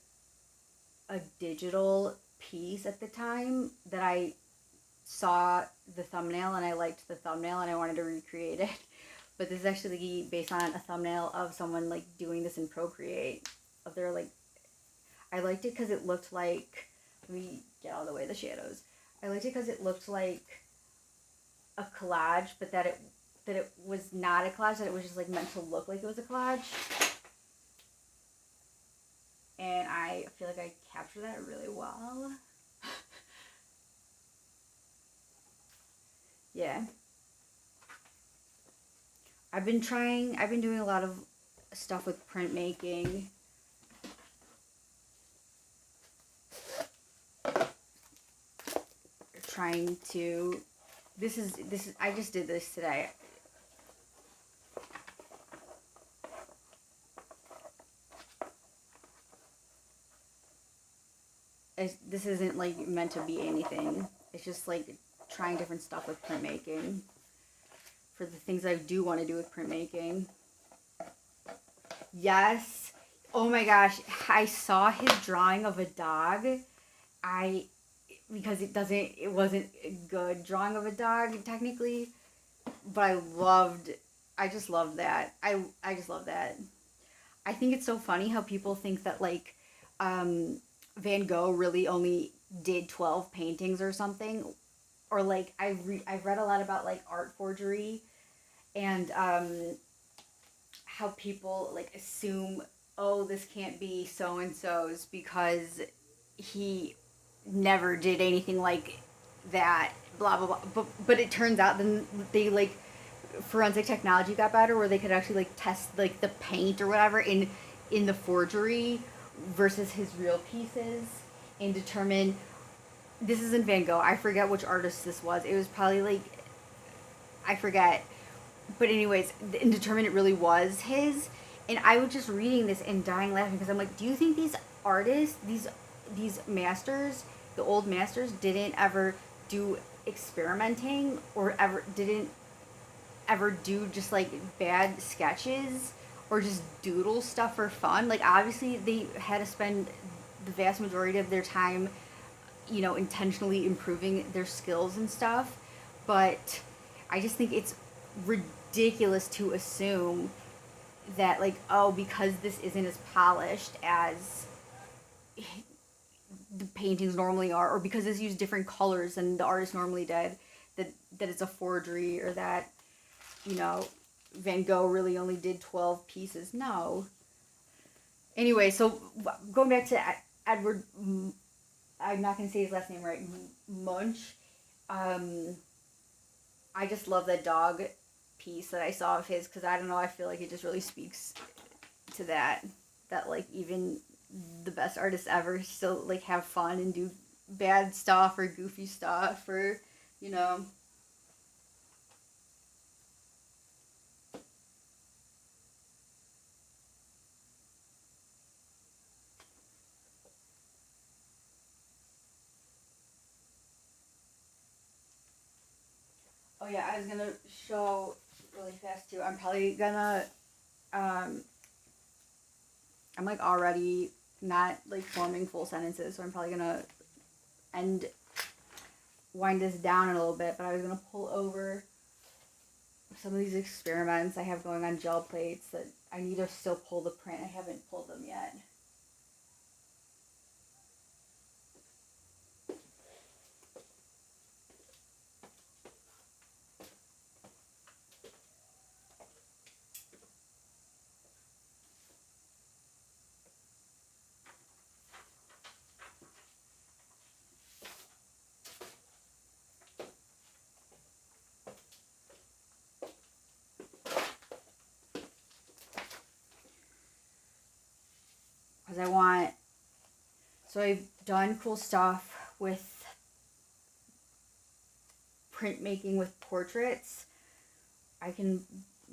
a digital piece at the time that I saw the thumbnail and I liked the thumbnail and I wanted to recreate it. But this is actually based on a thumbnail of someone like doing this in Procreate. Of their like, I liked it because it looked like, let me get all the way the shadows. I liked it because it looked like a collage, but that it was not a collage, that it was just like meant to look like it was a collage. And I feel like I captured that really well. Yeah. I've been doing a lot of stuff with printmaking. trying to, this is, I just did this today. This isn't like meant to be anything. It's just like trying different stuff with printmaking for the things I do want to do with printmaking. Yes. Oh my gosh. I saw his drawing of a dog. Because it wasn't a good drawing of a dog technically, but I just love that. I just love that. I think it's so funny how people think that like, Van Gogh really only did 12 paintings or something, or like I've read a lot about like art forgery, and how people like assume, oh, this can't be so and so's because he never did anything like that, blah blah blah. But it turns out then they like forensic technology got better where they could actually like test like the paint or whatever in the forgery versus his real pieces and determine, this isn't Van Gogh, I forget which artist this was, it was probably like, I forget, but anyways, and determine it really was his. And I was just reading this and dying laughing because I'm like, do you think these artists, these masters, the old masters, didn't ever do experimenting or didn't ever do just like bad sketches or just doodle stuff for fun? Like obviously they had to spend the vast majority of their time, you know, intentionally improving their skills and stuff, but I just think it's ridiculous to assume that like, oh, because this isn't as polished as the paintings normally are, or because it's used different colors than the artist normally did, that it's a forgery, or that, you know, Van Gogh really only did 12 pieces. No. Anyway, so going back to Edward, I'm not going to say his last name right, Munch. I just love that dog piece that I saw of his, because I don't know, I feel like it just really speaks to that like even the best artists ever still like have fun and do bad stuff or goofy stuff, or, you know. Oh yeah, I was gonna show really fast too. I'm probably gonna, I'm like already not like forming full sentences, so I'm probably gonna wind this down a little bit, but I was gonna pull over some of these experiments I have going on gel plates that I need to still pull the print. I haven't pulled them yet. Because so I've done cool stuff with printmaking with portraits. I can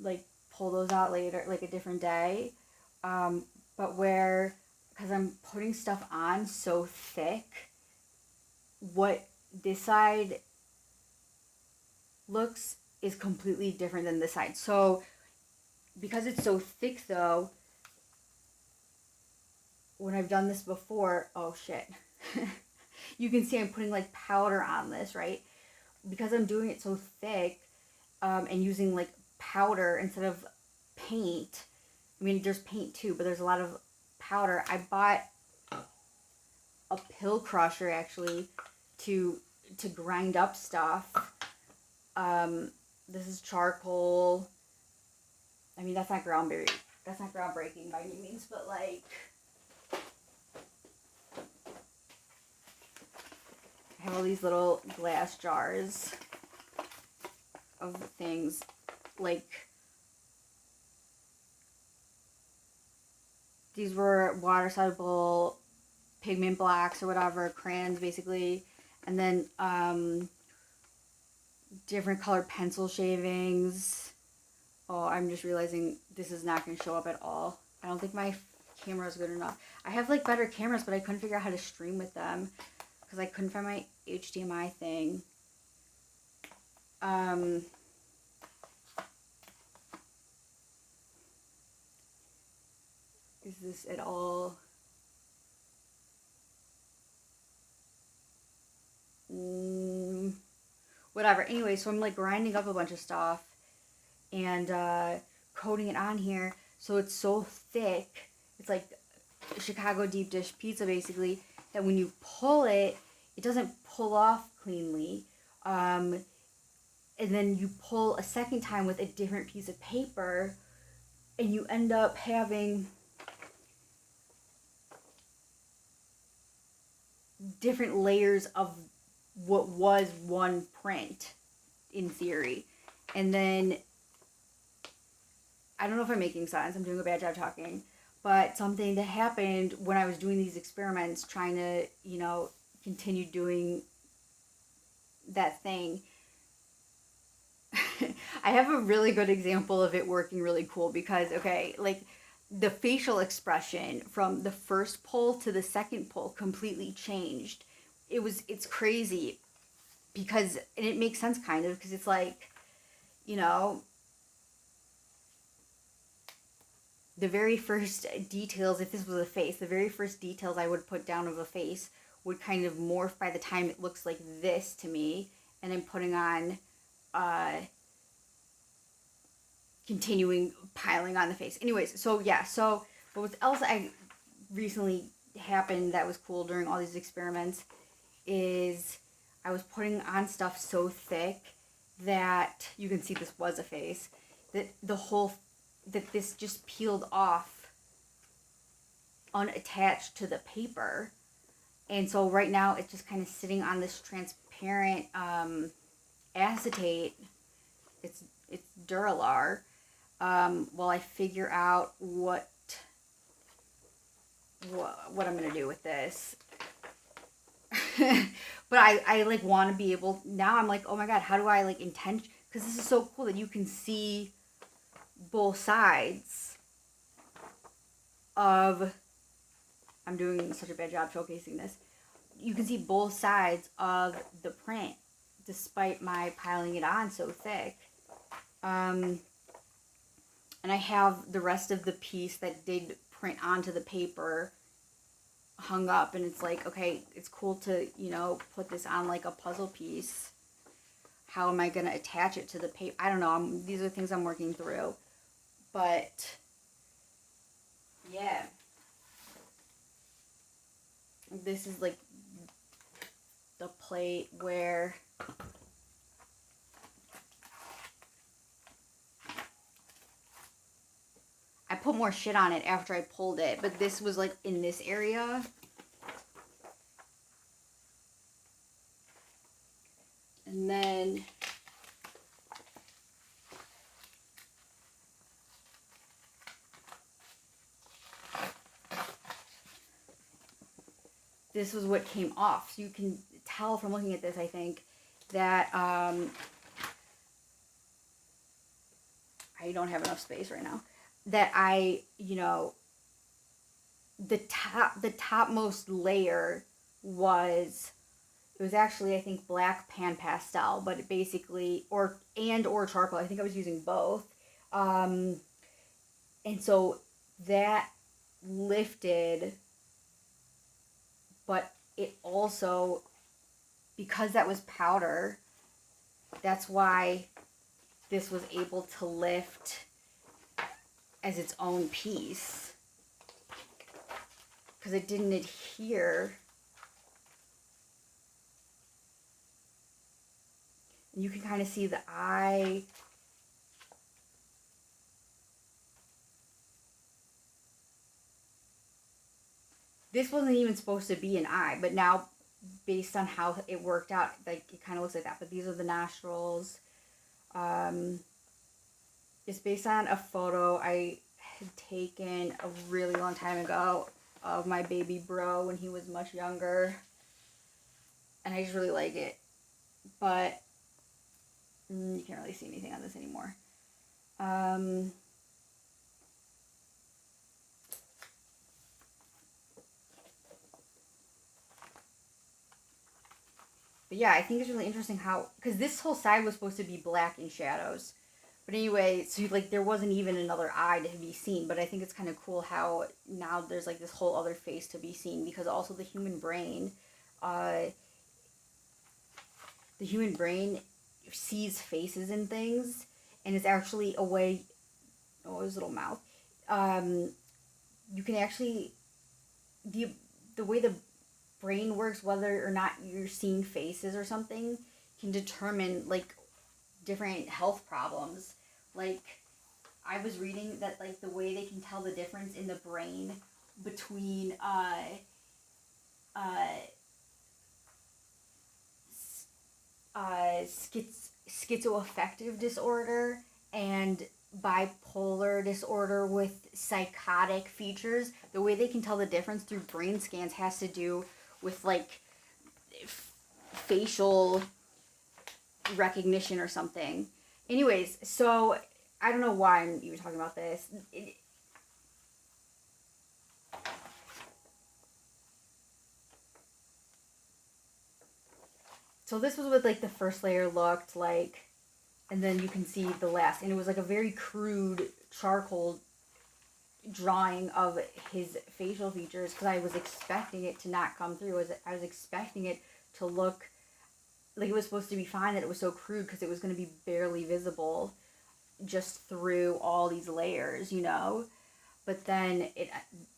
like pull those out later, like a different day. But because I'm putting stuff on so thick, what this side looks is completely different than this side. So because it's so thick though, when I've done this before, oh shit, you can see I'm putting like powder on this, right? Because I'm doing it so thick, and using like powder instead of paint. I mean, there's paint too, but there's a lot of powder. I bought a pill crusher actually to grind up stuff. This is charcoal. I mean, that's not groundbreaking by any means, but like, I have all these little glass jars of things, like, these were water-soluble pigment blocks or whatever, crayons basically, And then different colored pencil shavings. Oh, I'm just realizing this is not going to show up at all. I don't think my camera is good enough. I have like better cameras, but I couldn't figure out how to stream with them because I couldn't find my HDMI thing. Is this at all? Whatever. Anyway, so I'm like grinding up a bunch of stuff and coating it on here so it's so thick. It's like Chicago deep dish pizza basically, that when you pull it, it doesn't pull off cleanly. And then you pull a second time with a different piece of paper and you end up having different layers of what was one print in theory. And then I don't know if I'm making sense, I'm doing a bad job talking, but something that happened when I was doing these experiments, trying to, you know, continue doing that thing. I have a really good example of it working really cool because, okay, like the facial expression from the first pull to the second pull completely changed. It's crazy because, and it makes sense kind of, because it's like, you know, the very first details, if this was a face, the very first details I would put down of a face would kind of morph by the time it looks like this to me, and then putting on, continuing piling on the face. Anyways, so yeah, so what else I recently happened that was cool during all these experiments is I was putting on stuff so thick that you can see this was a face, that this just peeled off unattached to the paper. And so right now it's just kind of sitting on this transparent acetate. It's Duralar. While I figure out what I'm gonna do with this. But I like want to be able, now I'm like, oh my god, how do I like because this is so cool that you can see both sides of, I'm doing such a bad job showcasing this. You can see both sides of the print despite my piling it on so thick. And I have the rest of the piece that did print onto the paper hung up, and it's like, okay, it's cool to, you know, put this on like a puzzle piece. How am I going to attach it to the paper? I don't know. These are things I'm working through. But, yeah. This is like the plate where I put more shit on it after I pulled it, but this was like in this area. And then this was what came off. So you can tell from looking at this, I think, that I don't have enough space right now. That I, you know, the topmost layer was, it was actually, I think, black pan pastel, but it basically, or charcoal. I think I was using both. And so that lifted, but it also, because that was powder, that's why this was able to lift as its own piece, because it didn't adhere. And you can kind of see the eye. This wasn't even supposed to be an eye, but now, based on how it worked out, like, it kind of looks like that. But these are the nostrils. It's based on a photo I had taken a really long time ago of my baby bro when he was much younger. and I just really like it. But you can't really see anything on this anymore. But yeah, I think it's really interesting how, because this whole side was supposed to be black in shadows. But anyway, so like there wasn't even another eye to be seen. But I think it's kind of cool how now there's like this whole other face to be seen, because also the human brain sees faces and things, and it's actually a way, oh, his little mouth, you can actually, the way the brain works, whether or not you're seeing faces or something, can determine like different health problems. Like I was reading that like the way they can tell the difference in the brain between schizoaffective disorder and bipolar disorder with psychotic features, the way they can tell the difference through brain scans has to do with like facial recognition or something. Anyways, so I don't know why I'm even talking about this. So this was what like the first layer looked like, and then you can see the last, and it was like a very crude charcoal drawing of his facial features, because I was expecting it to not come through. I was expecting it to look like it was supposed to be fine, that it was so crude, because it was going to be barely visible just through all these layers, you know. But then it,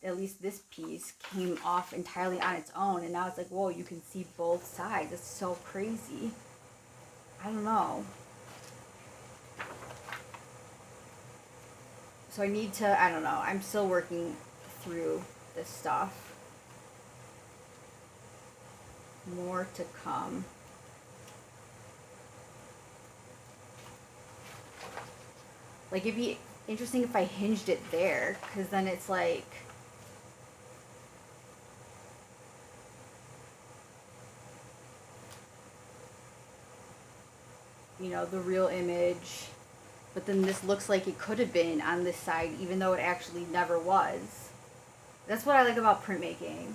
at least this piece, came off entirely on its own, and now it's like, whoa, you can see both sides. It's so crazy. I don't know. So I need to, I don't know, I'm still working through this stuff. More to come. Like, it'd be interesting if I hinged it there, because then it's like, you know, the real image. But then this looks like it could have been on this side, even though it actually never was. That's what I like about printmaking.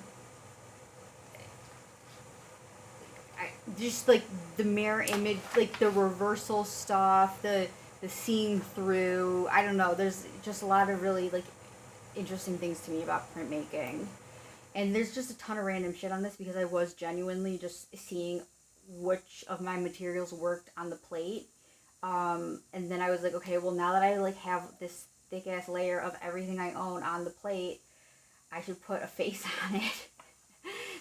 Just like the mirror image, like the reversal stuff, the seeing through. I don't know. There's just a lot of really like interesting things to me about printmaking. And there's just a ton of random shit on this, because I was genuinely just seeing which of my materials worked on the plate. And then I was like, okay, well, now that I like have this thick ass layer of everything I own on the plate, I should put a face on it.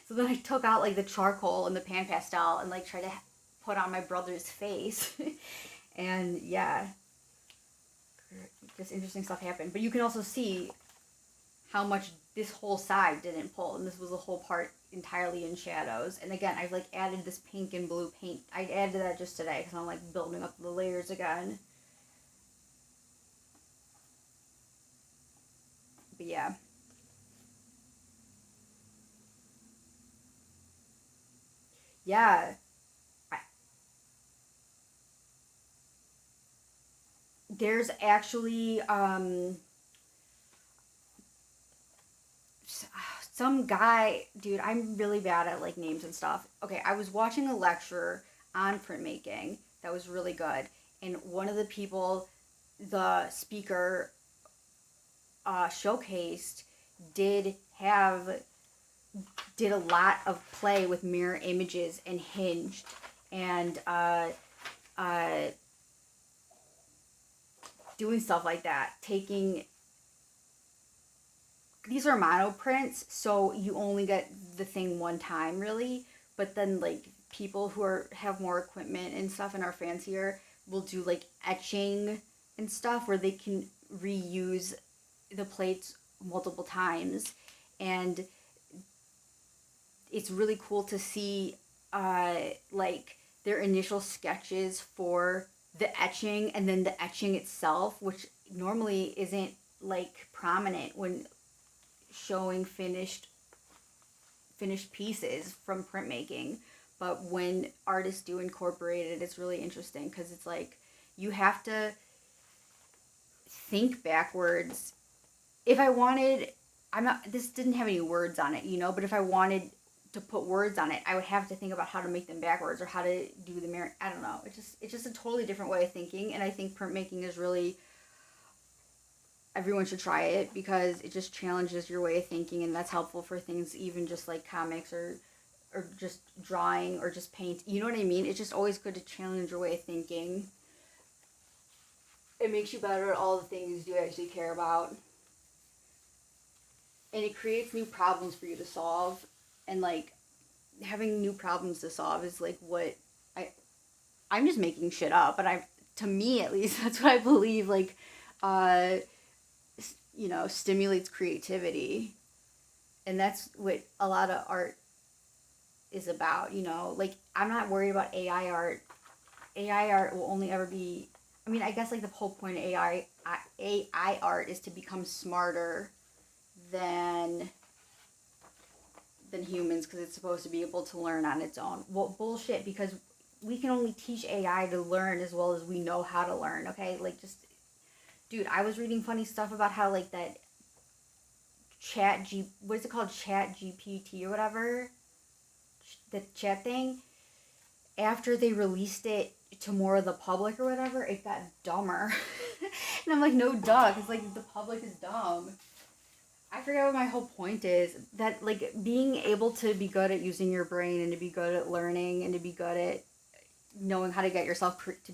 So then I took out like the charcoal and the pan pastel and like tried to put on my brother's face. And yeah, just interesting stuff happened. But you can also see how much this whole side didn't pull, and this was the whole part entirely in shadows. And again, I've like added this pink and blue paint. I added that just today because I'm like building up the layers again. But yeah. Yeah. There's actually some guy, dude, I'm really bad at like names and stuff. Okay, I was watching a lecture on printmaking that was really good, and one of the people the speaker showcased did a lot of play with mirror images and hinged, and doing stuff like that, taking, these are monoprints, so you only get the thing one time really, but then like people who have more equipment and stuff and are fancier will do like etching and stuff where they can reuse the plates multiple times, and it's really cool to see like their initial sketches for the etching, and then the etching itself, which normally isn't like prominent when showing finished pieces from printmaking. but when artists do incorporate it, it's really interesting because it's like you have to think backwards. If I wanted, this didn't have any words on it, you know, but if I wanted to put words on it, I would have to think about how to make them backwards or how to do the mirror. I don't know. It's just a totally different way of thinking, and I think printmaking is really, everyone should try it because it just challenges your way of thinking, and that's helpful for things even just like comics or just drawing or just paint. You know what I mean? It's just always good to challenge your way of thinking. It makes you better at all the things you actually care about. And it creates new problems for you to solve. And like having new problems to solve is like what I'm just making shit up, but to me at least, that's what I believe, like, you know, stimulates creativity. And that's what a lot of art is about, you know, like I'm not worried about AI art. AI art will only ever be, I mean, I guess like the whole point of AI art is to become smarter than humans because it's supposed to be able to learn on its own. Well, bullshit, because we can only teach AI to learn as well as we know how to learn, okay? Like, just, dude, I was reading funny stuff about how, like, that what is it called? Chat GPT or whatever? The chat thing? After they released it to more of the public or whatever, it got dumber. And I'm like, no duh, because, like, the public is dumb. I forget what my whole point is. That, like, being able to be good at using your brain and to be good at learning and to be good at knowing how to get yourself to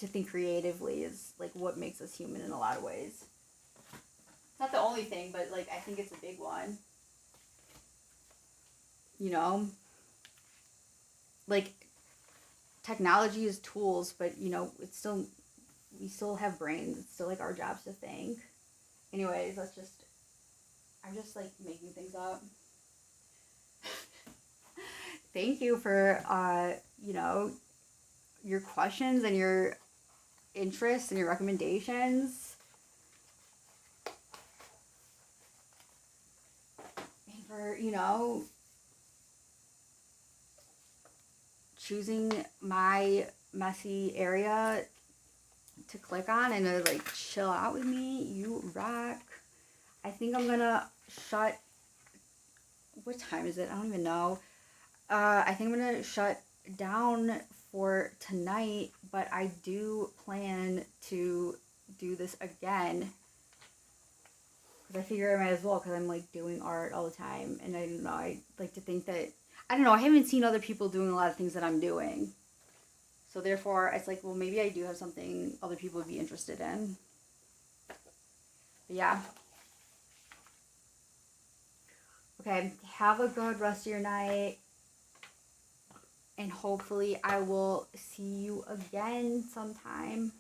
think creatively is, like, what makes us human in a lot of ways. It's not the only thing, but, like, I think it's a big one. You know? Like, technology is tools, but, you know, we still have brains. It's still, like, our jobs to think. Anyways, I'm just, like, making things up. Thank you for, you know, your questions and your interests and your recommendations. And for, you know, choosing my messy area to click on and to, like, chill out with me. You rock. I think I'm gonna shut, what time is it? I don't even know. I think I'm gonna shut down for tonight, but I do plan to do this again. Because I figure I might as well, because I'm, like, doing art all the time. And I don't know, I like to think that, I don't know, I haven't seen other people doing a lot of things that I'm doing. So therefore, it's like, well, maybe I do have something other people would be interested in. But yeah. Okay, have a good rest of your night. And hopefully I will see you again sometime.